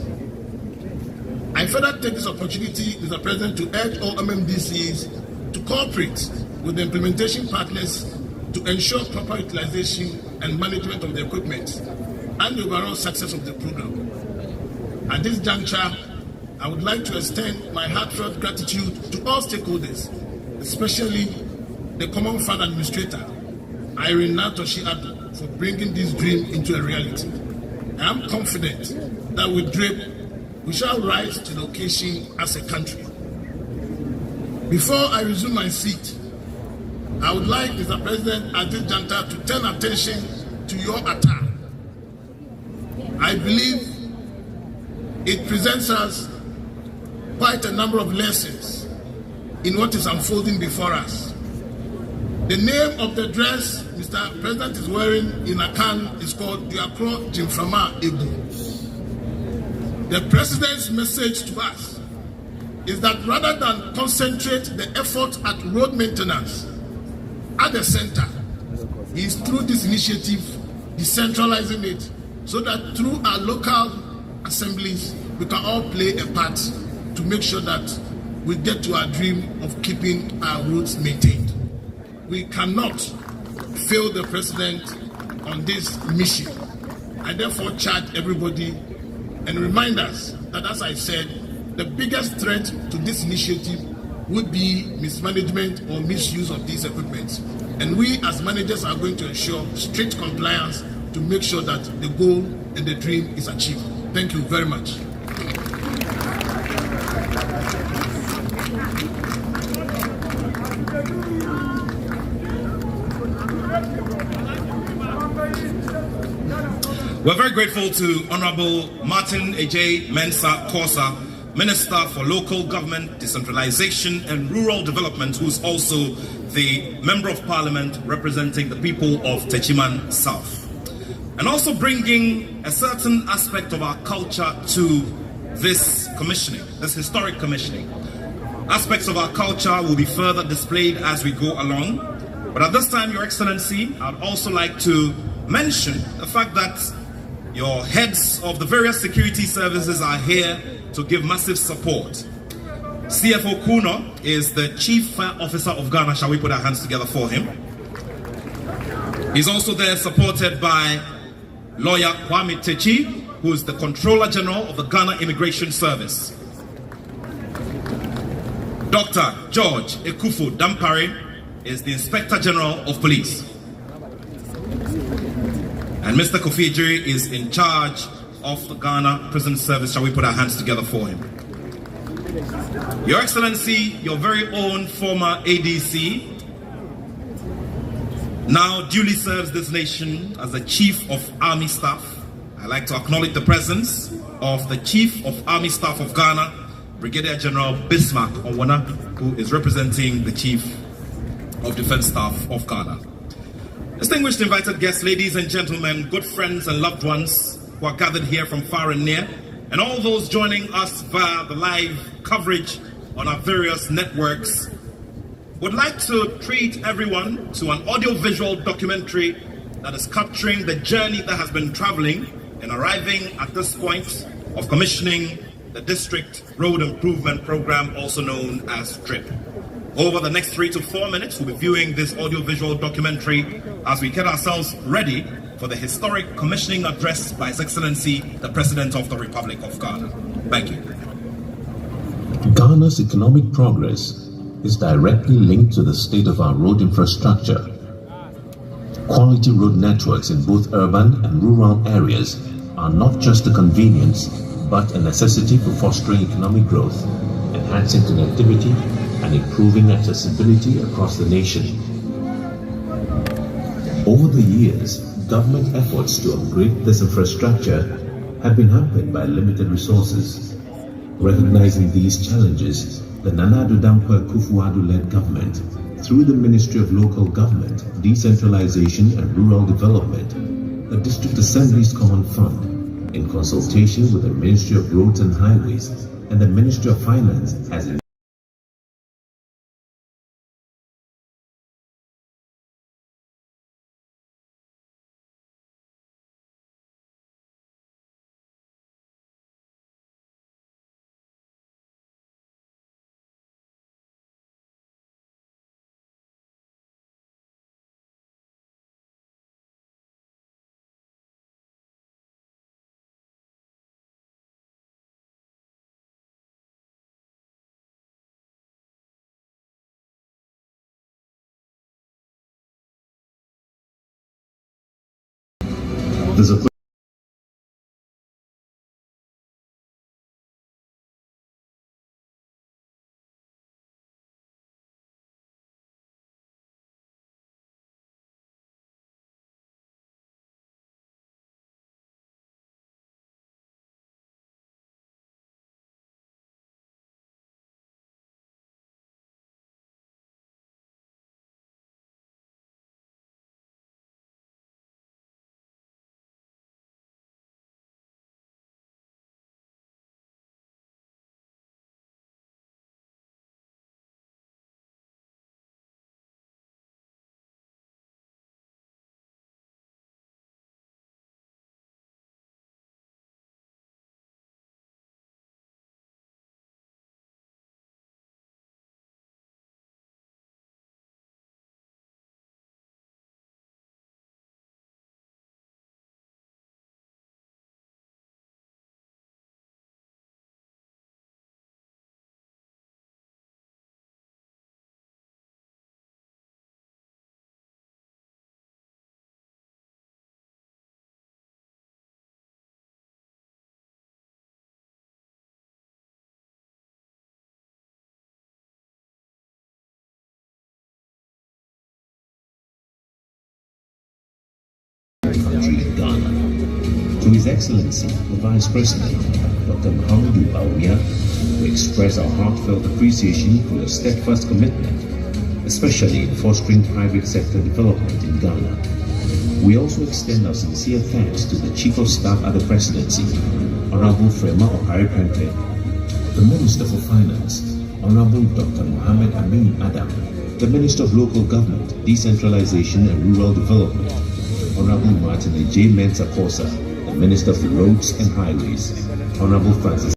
I further take this opportunity, Mr. President, to urge all MMDCs to cooperate with the implementation partners to ensure proper utilization and management of the equipment and the overall success of the program. At this juncture, I would like to extend my heartfelt gratitude to all stakeholders, especially the Common Fund Administrator, Irene Natoshi-Addo, for bringing this dream into a reality. I am confident that with DRIP, we shall rise to the occasion as a country. Before I resume my seat, I would like, Mr. President, at this juncture to turn attention to your attack. I believe it presents us quite a number of lessons in what is unfolding before us. The name of the dress Mr. President is wearing in Akan is called Diakro Jimframa Ebu. The President's message to us is that rather than concentrate the effort at road maintenance at the center, he is through this initiative decentralizing it so that through our local assemblies we can all play a part to make sure that we get to our dream of keeping our roads maintained. We cannot fail the President on this mission. I therefore charge everybody and remind us that, as I said, the biggest threat to this initiative would be mismanagement or misuse of these equipment. And we as managers are going to ensure strict compliance to make sure that the goal and the dream is achieved. Thank you very much. We're very grateful to Honorable Martin Ejay Mensah Kosa, Minister for Local Government, Decentralization and Rural Development, who's also the Member of Parliament representing the people of Techiman South. And also bringing a certain aspect of our culture to this commissioning, this historic commissioning. Aspects of our culture will be further displayed as we go along. But at this time, Your Excellency, I'd also like to mention the fact that your heads of the various security services are here to give massive support. CFO Kuno is the Chief Fire Officer of Ghana. Shall we put our hands together for him? He's also there supported by Lawyer Kwame Techi, who is the Controller General of the Ghana Immigration Service. Dr. George Ekufu Dampare is the Inspector General of Police. And Mr. Kofi Ejiri is in charge of the Ghana Prison Service. Shall we put our hands together for him? Your Excellency, your very own former ADC, now duly serves this nation as the Chief of Army Staff. I'd like to acknowledge the presence of the Chief of Army Staff of Ghana, Brigadier General Bismarck Onwana, who is representing the Chief of Defense Staff of Ghana. Distinguished invited guests, ladies and gentlemen, good friends and loved ones who are gathered here from far and near, and all those joining us via the live coverage on our various networks, would like to treat everyone to an audio-visual documentary that is capturing the journey that has been traveling and arriving at this point of commissioning the District Road Improvement Program, also known as DRIP. Over the next 3 to 4 minutes, we'll be viewing this audio-visual documentary as we get ourselves ready for the historic commissioning address by His Excellency, the President of the Republic of Ghana. Thank you. Ghana's economic progress is directly linked to the state of our road infrastructure. Quality road networks in both urban and rural areas are not just a convenience, but a necessity for fostering economic growth, enhancing connectivity, and improving accessibility across the nation. Over the years, government efforts to upgrade this infrastructure have been hampered by limited resources. Recognizing these challenges, the Nana Addo Dankwa Akufo-Addo-led government, through the Ministry of Local Government, Decentralization and Rural Development, the District Assembly's Common Fund, in consultation with the Ministry of Roads and Highways and the Ministry of Finance, has there's a country in Ghana. To His Excellency, the Vice President, Dr. Muhammadu Bawumia, we express our heartfelt appreciation for your steadfast commitment, especially in fostering private sector development in Ghana. We also extend our sincere thanks to the Chief of Staff at the Presidency, Honorable Frema Okari Pempe, the Minister for Finance, Honorable Dr. Mohammed Amin Adam, the Minister of Local Government, Decentralization and Rural Development, Honorable Martin J. Mensah Kosa, the Minister for Roads and Highways, Honorable Francis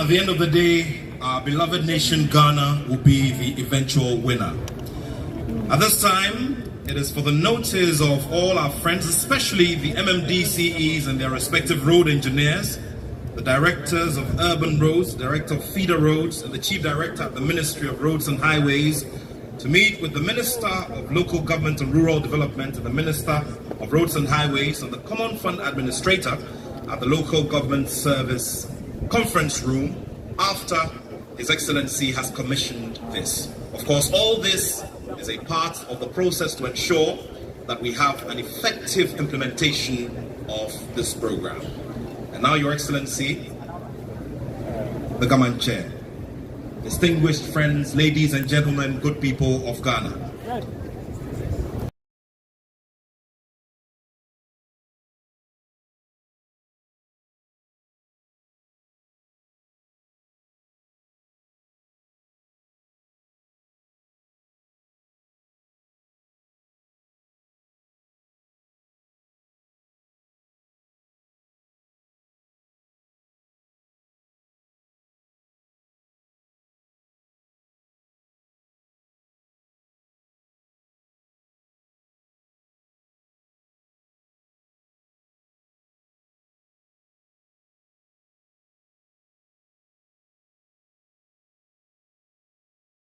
at the end of the day, our beloved nation Ghana will be the eventual winner. At this time, it is for the notice of all our friends, especially the MMDCEs and their respective road engineers, the directors of urban roads, director of feeder roads, and the chief director at the Ministry of Roads and Highways, to meet with the Minister of Local Government and Rural Development and the Minister of Roads and Highways and the Common Fund Administrator at the Local Government Service Conference Room after His Excellency has commissioned this. Of course, all this is a part of the process to ensure that we have an effective implementation of this program. And now, Your Excellency, the Government Chair, distinguished friends, ladies and gentlemen, good people of Ghana.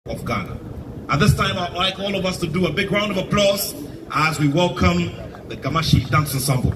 Of Ghana. At this time, I'd like all of us to do a big round of applause as we welcome the Gamashi Dance Ensemble.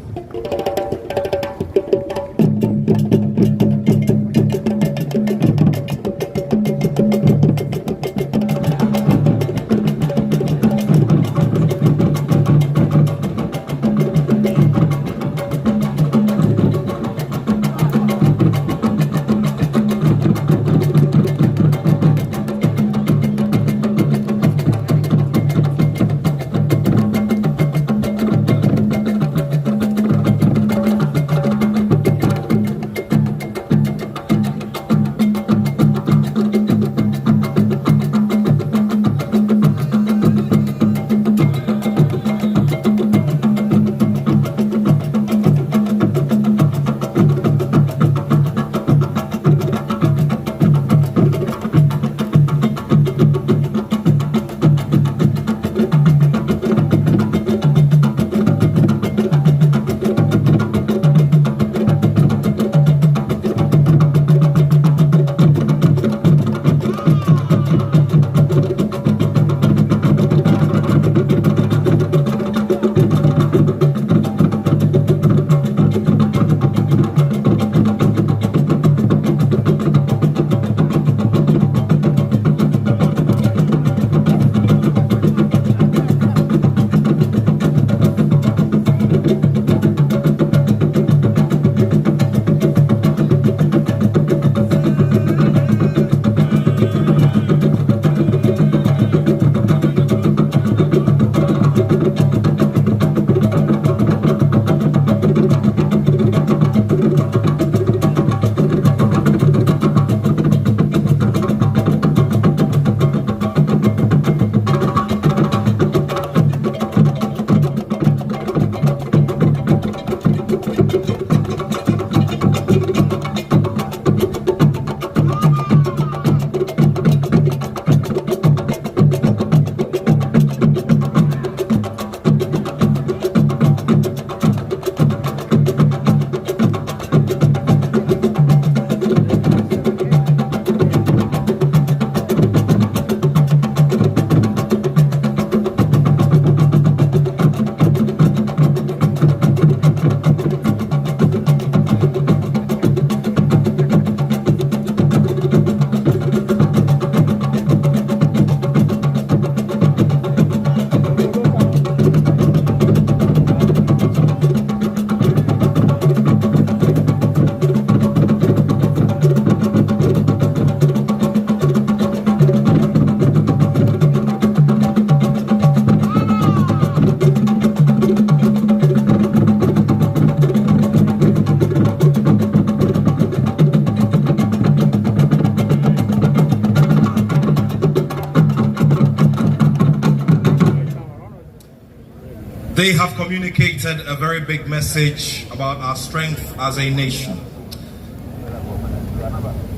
They have communicated a very big message about our strength as a nation.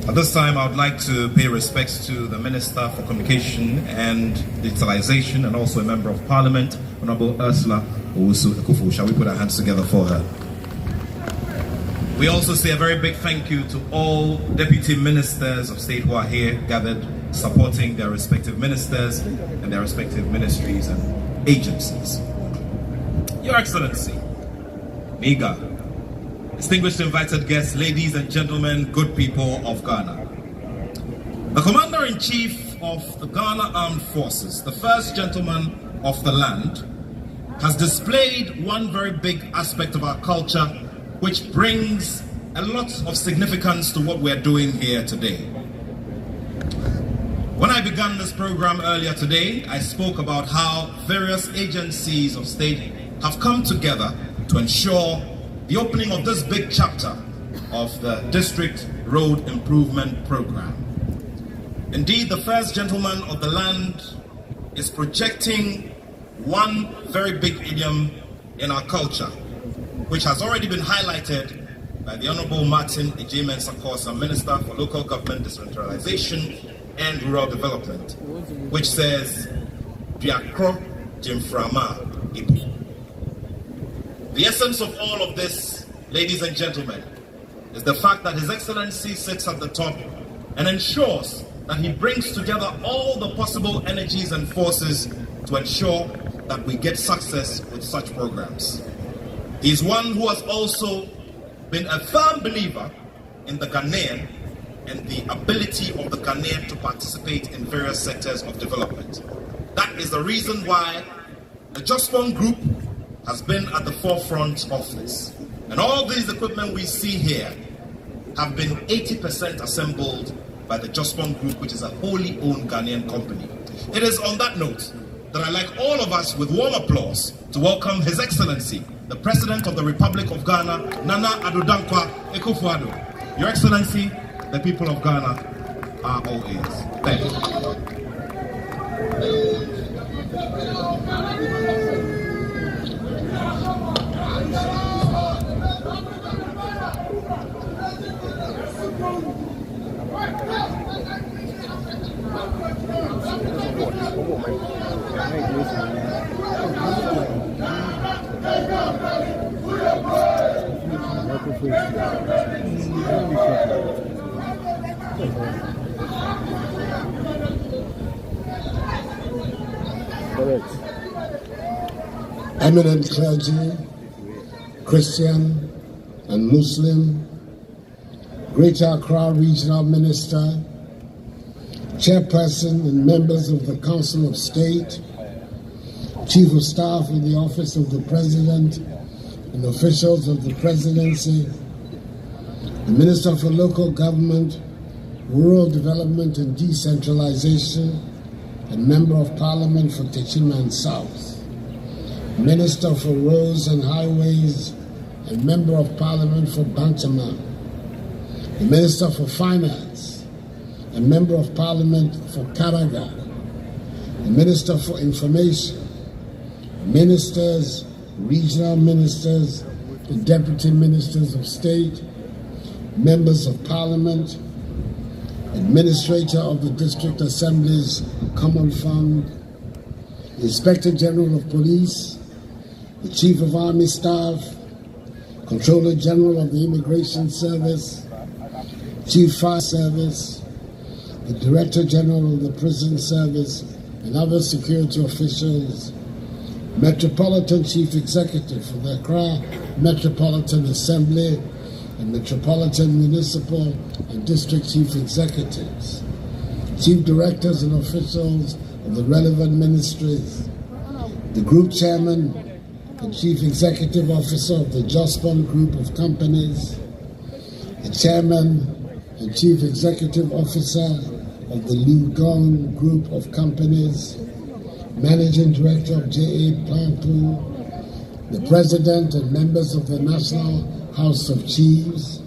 At this time, I would like to pay respects to the Minister for Communication and Digitalization and also a Member of Parliament, Honorable Ursula Owusu-Ekufo. Shall we put our hands together for her? We also say a very big thank you to all Deputy Ministers of State who are here gathered supporting their respective ministers and their respective ministries and agencies. Your Excellency, NIGA, distinguished invited guests, ladies and gentlemen, good people of Ghana. The Commander-in-Chief of the Ghana Armed Forces, the first gentleman of the land, has displayed one very big aspect of our culture which brings a lot of significance to what we're doing here today. When I began this program earlier today, I spoke about how various agencies of state have come together to ensure the opening of this big chapter of the District Road Improvement Program. Indeed, the first gentleman of the land is projecting one very big idiom in our culture, which has already been highlighted by the Honorable Martin Ejie-Mensah-Korsah, Minister for Local Government Decentralization and Rural Development, which says, Diakro Jimframa Ibu. The essence of all of this, ladies and gentlemen, is the fact that His Excellency sits at the top and ensures that he brings together all the possible energies and forces to ensure that we get success with such programs. He's one who has also been a firm believer in the Ghanaian and the ability of the Ghanaian to participate in various sectors of development. That is the reason why the Jospon Group has been at the forefront of this. And all these equipment we see here have been 80% assembled by the Jospon Group, which is a wholly owned Ghanaian company. It is on that note that I'd like all of us with warm applause to welcome His Excellency, the President of the Republic of Ghana, Nana Addo Dankwa Akufo-Addo. Your Excellency, the people of Ghana are all ears. Thank you. Eminent clergy, Christian and Muslim, Greater Accra Regional Minister, Chairperson and members of the Council of State, Chief of Staff in the Office of the President and officials of the Presidency, the Minister for Local Government, Rural Development and Decentralization, and Member of Parliament for Techiman South, Minister for Roads and Highways and Member of Parliament for Bantama, the Minister for Finance and Member of Parliament for Karaga, the Minister for Information, Ministers, Regional Ministers, the Deputy Ministers of State, Members of Parliament, Administrator of the District Assembly's Common Fund, the Inspector General of Police, the Chief of Army Staff, Controller General of the Immigration Service, Chief Fire Service, the Director General of the Prison Service, and other security officials, Metropolitan Chief Executive for the Accra Metropolitan Assembly, and Metropolitan Municipal and District Chief Executives, Chief Directors and officials of the relevant ministries, the Group Chairman and Chief Executive Officer of the Jospon Group of Companies, the Chairman and Chief Executive Officer of the Ligong Group of Companies, Managing Director of J.A. Plampu, the President and members of the National House of Chiefs,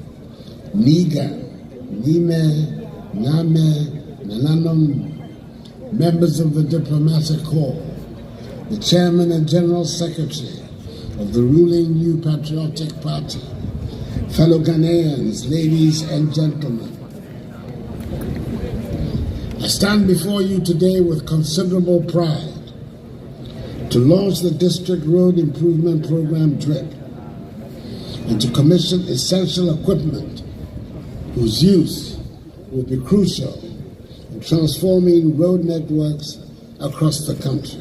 NIGA, NIME, NAME, Nananom, members of the Diplomatic Corps, the Chairman and General Secretary of the ruling New Patriotic Party, fellow Ghanaians, ladies and gentlemen, I stand before you today with considerable pride to launch the District Road Improvement Program DRIP and to commission essential equipment whose use will be crucial in transforming road networks across the country.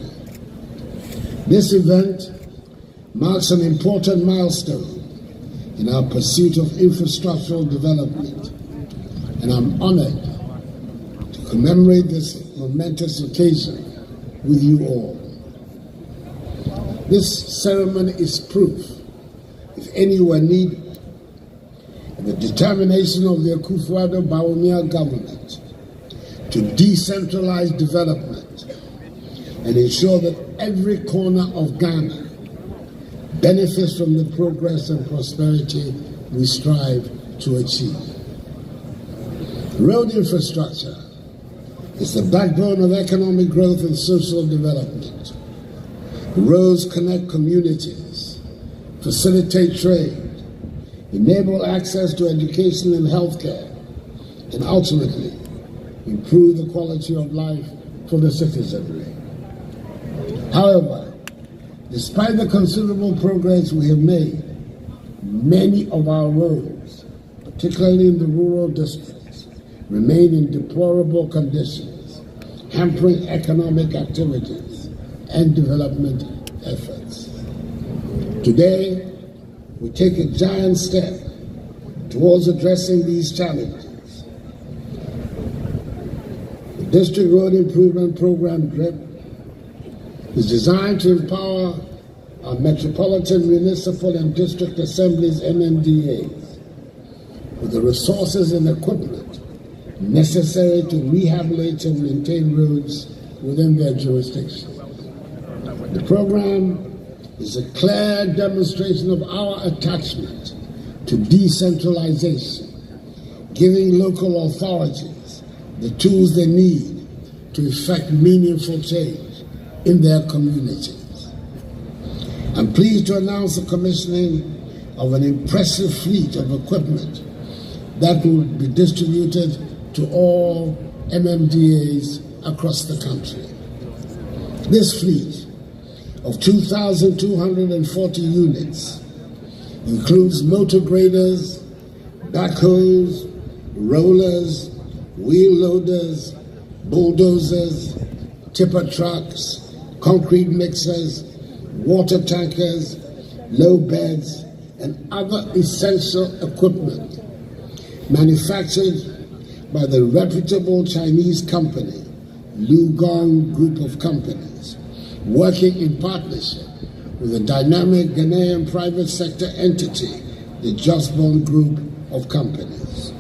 This event marks an important milestone in our pursuit of infrastructural development, and I'm honored to commemorate this momentous occasion with you all. This ceremony is proof, if any were needed, of the determination of the Akufo-Addo Bawumia government to decentralize development and ensure that every corner of Ghana benefits from the progress and prosperity we strive to achieve. Road infrastructure is the backbone of economic growth and social development. Roads connect communities, facilitate trade, enable access to education and healthcare, and ultimately improve the quality of life for the citizenry. However, despite the considerable progress we have made, many of our roads, particularly in the rural districts, remain in deplorable conditions, hampering economic activities and development efforts. Today, we take a giant step towards addressing these challenges. The District Road Improvement Program DRIP is designed to empower our metropolitan, municipal, and district assemblies, MMDAs, with the resources and equipment necessary to rehabilitate and maintain roads within their jurisdiction. The program is a clear demonstration of our attachment to decentralization, giving local authorities the tools they need to effect meaningful change in their communities. I'm pleased to announce the commissioning of an impressive fleet of equipment that will be distributed to all MMDAs across the country. This fleet of 2,240 units includes motor graders, backhoes, rollers, wheel loaders, bulldozers, tipper trucks, concrete mixers, water tankers, low beds, and other essential equipment manufactured by the reputable Chinese company, Lugong Group of Companies, working in partnership with a dynamic Ghanaian private sector entity, the Justborn Group of Companies.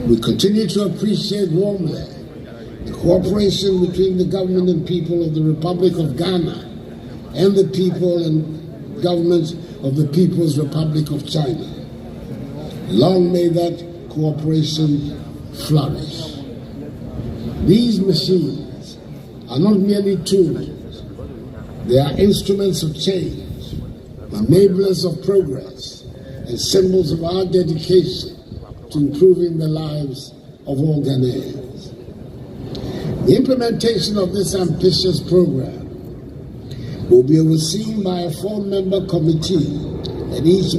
We continue to appreciate warmly the cooperation between the government and people of the Republic of Ghana and the people and government of the People's Republic of China. Long may that cooperation flourish. These machines are not merely tools, they are instruments of change, enablers of progress, and symbols of our dedication to improving the lives of all Ghanaians. The implementation of this ambitious program will be overseen by a 4-member committee at each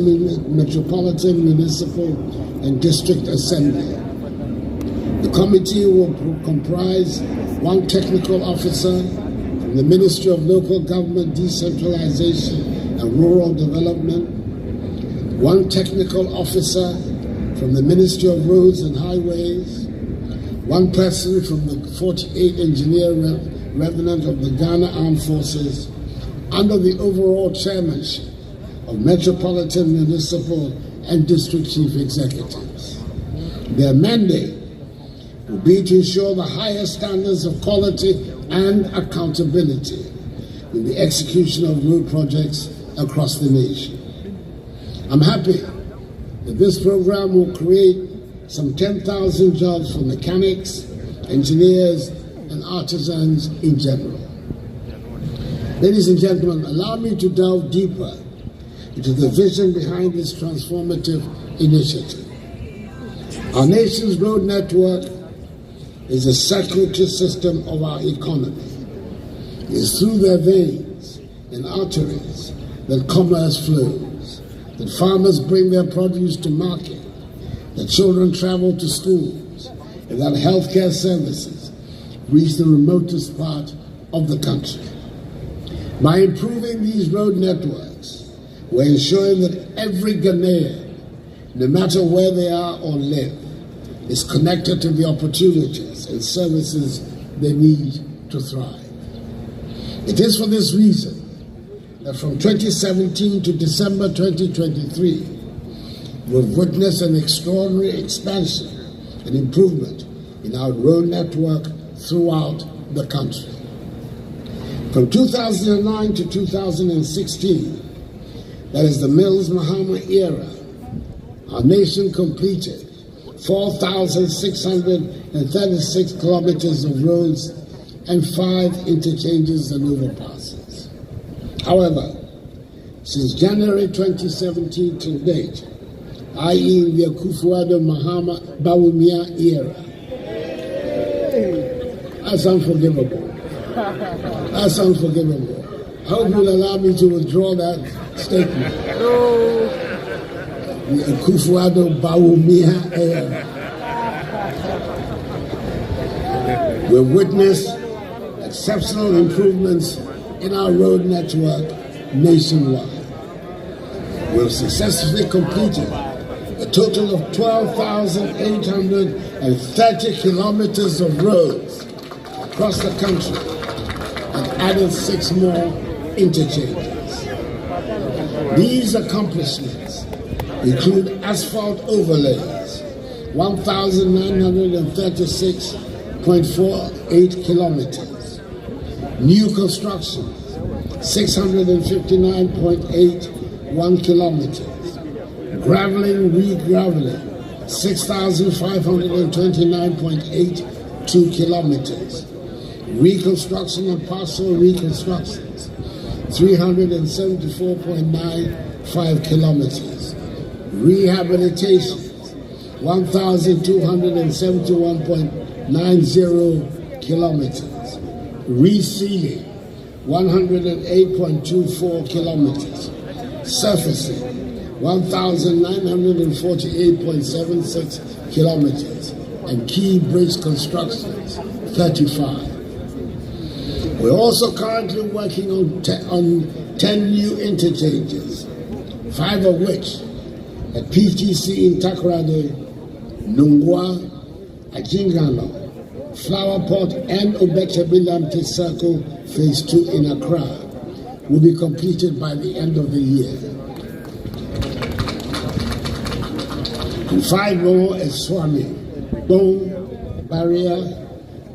metropolitan, municipal, and district assembly. The committee will comprise 1 technical officer from the Ministry of Local Government, Decentralization and Rural Development, 1 technical officer from the Ministry of Roads and Highways, 1 person from the 48 Engineer Revenant of the Ghana Armed Forces, under the overall chairmanship of Metropolitan, Municipal, and District Chief Executives. Their mandate will be to ensure the highest standards of quality and accountability in the execution of road projects across the nation. I'm happy that this program will create some 10,000 jobs for mechanics, engineers, and artisans in general. Ladies and gentlemen, allow me to delve deeper into the vision behind this transformative initiative. Our nation's road network is the circulatory system of our economy. It is through their veins and arteries that commerce flows, that farmers bring their produce to market, that children travel to schools, and that healthcare services reach the remotest part of the country. By improving these road networks, we're ensuring that every Ghanaian, no matter where they are or live, is connected to the opportunities and services they need to thrive. It is for this reason that from 2017 to December 2023, we've witnessed an extraordinary expansion and improvement in our road network throughout the country. From 2009 to 2016, that is the Mills Mahama era, our nation completed 4,636 kilometers of roads and 5 interchanges and overpasses. However, since January 2017 to date, i.e. the Akufo-Addo Mahama Bawumia era, that's unforgivable. That's unforgivable. I hope you'll allow me to withdraw that statement. The Akufo-Addo Bawumia era. We've witnessed exceptional improvements in our road network nationwide. We've successfully completed a total of 12,830 kilometers of roads across the country and added 6 more interchanges. These accomplishments include asphalt overlays, 1,936.48 kilometers, new construction, 659.81 kilometers, graveling, re-graveling, 6,529.82 kilometers, reconstruction and partial reconstructions, 374.95 kilometers, rehabilitations, 1,271.90 kilometers, resealing, 108.24 kilometers, surfacing, 1,948.76 kilometers, and key bridge constructions, 35. We're also currently working on 10 new interchanges, 5 of which at PTC in Takoradi, Nungwa, Ajingano, Flower Pot, and Obektebilamte Circle Phase 2 in Accra will be completed by the end of the year. And 5 more at Swami, Bone, Barrier,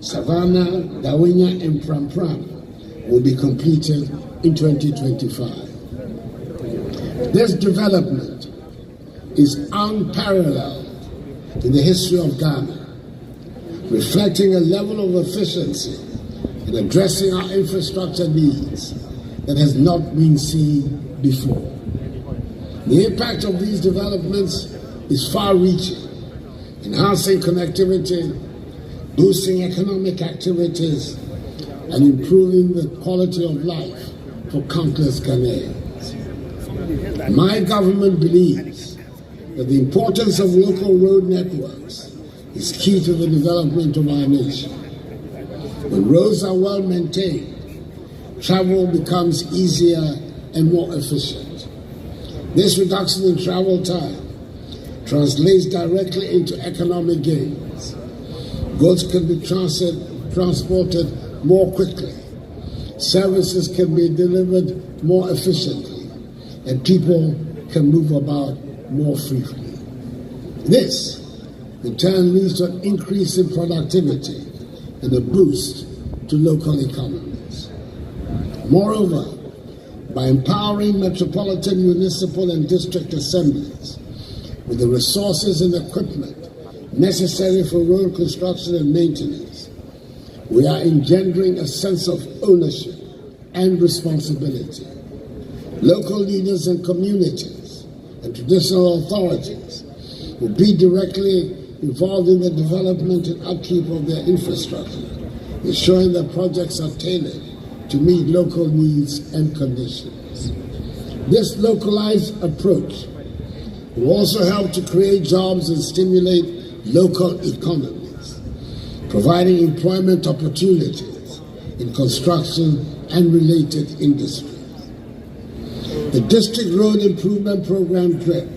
Savannah, Dawinya, and Pram Pram will be completed in 2025. This development is unparalleled in the history of Ghana, reflecting a level of efficiency in addressing our infrastructure needs that has not been seen before. The impact of these developments is far-reaching, enhancing connectivity, boosting economic activities, and improving the quality of life for countless Ghanaians. My government believes that the importance of local road networks is key to the development of our nation. When roads are well maintained, travel becomes easier and more efficient. This reduction in travel time translates directly into economic gains. Goods can be transported more quickly, services can be delivered more efficiently, and people can move about more freely. This, in turn, leads to an increase in productivity and a boost to local economies. Moreover, by empowering metropolitan, municipal, and district assemblies with the resources and equipment necessary for road construction and maintenance, we are engendering a sense of ownership and responsibility. Local leaders and communities and traditional authorities will be directly involved in the development and upkeep of their infrastructure, ensuring that projects are tailored to meet local needs and conditions. This localized approach will also help to create jobs and stimulate local economies, providing employment opportunities in construction and related industries. The District Road Improvement Program DRIP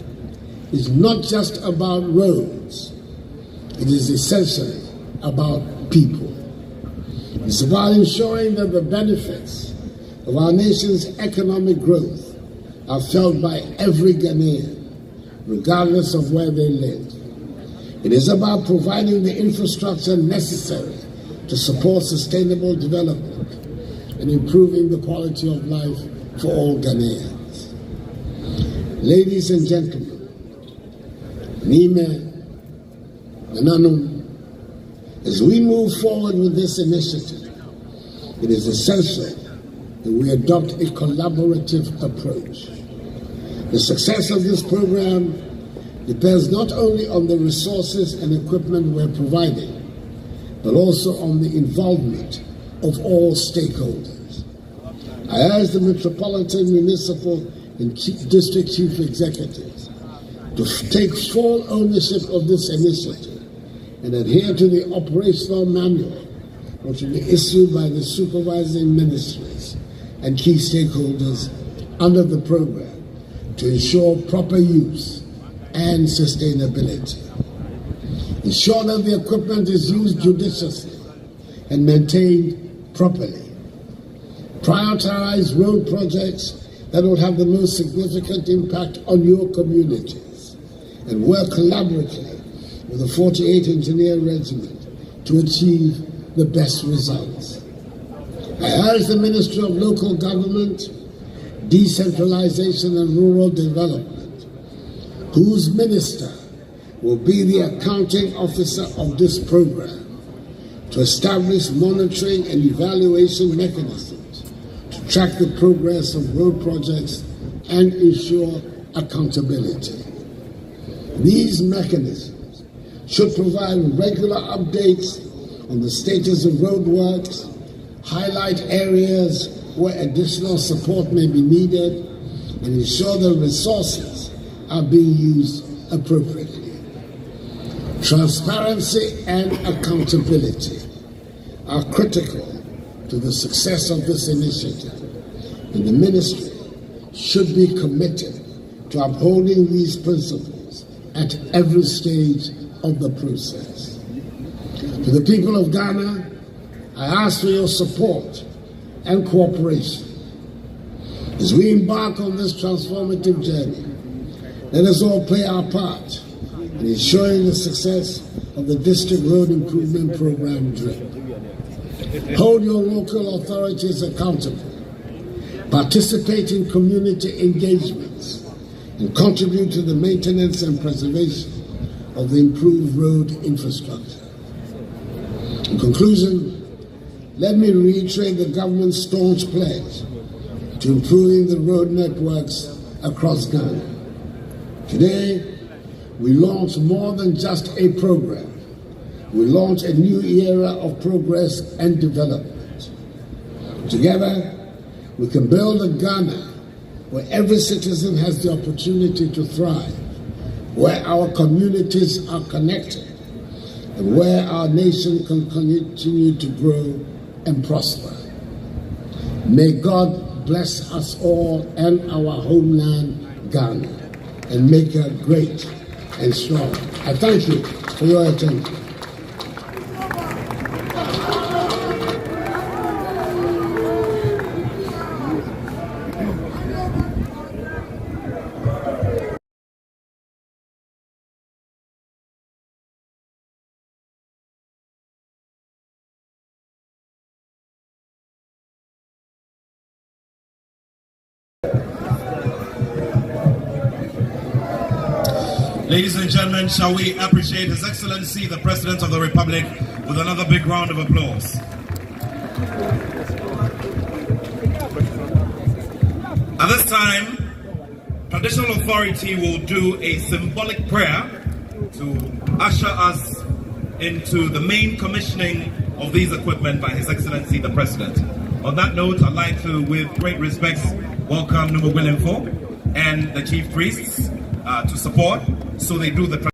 is not just about roads, it is essentially about people. It's about ensuring that the benefits of our nation's economic growth are felt by every Ghanaian, regardless of where they live. It is about providing the infrastructure necessary to support sustainable development and improving the quality of life for all Ghanaians. Ladies and gentlemen, Nime, Nananum, as we move forward with this initiative, it is essential that we adopt a collaborative approach. The success of this program depends not only on the resources and equipment we're providing, but also on the involvement of all stakeholders. I urge the Metropolitan, Municipal, and District Chief Executives to take full ownership of this initiative and adhere to the operational manual which will be issued by the supervising ministries and key stakeholders under the program to ensure proper use and sustainability. Ensure that the equipment is used judiciously and maintained properly. Prioritize road projects that will have the most significant impact on your communities and work collaboratively with the 48 Engineer Regiment to achieve the best results. I urge the Ministry of Local Government, Decentralization and Rural Development, whose minister will be the accounting officer of this program, to establish monitoring and evaluation mechanisms to track the progress of road projects and ensure accountability. These mechanisms should provide regular updates on the status of roadworks, highlight areas where additional support may be needed, and ensure that resources are being used appropriately. Transparency and accountability are critical to the success of this initiative, and the ministry should be committed to upholding these principles at every stage of the process. To the people of Ghana, I ask for your support and cooperation as we embark on this transformative journey. Let us all play our part in ensuring the success of the District Road Improvement Program DRIP. Hold your local authorities accountable, participate in community engagements, and contribute to the maintenance and preservation of the improved road infrastructure. In conclusion, let me reiterate the government's staunch pledge to improving the road networks across Ghana. Today, we launch more than just a program. We launch a new era of progress and development. Together, we can build a Ghana where every citizen has the opportunity to thrive, where our communities are connected, and where our nation can continue to grow and prosper. May God bless us all and our homeland, Ghana, and make her great and strong. I thank you for your attention. Ladies and gentlemen, shall we appreciate His Excellency, the President of the Republic, with another big round of applause. At this time, Traditional Authority will do a symbolic prayer to usher us into the main commissioning of these equipment by His Excellency the President. On that note, I'd like to, with great respect, welcome Numo Gwilemfo and the Chief Priests to support, so they do the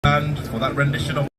And for that rendition of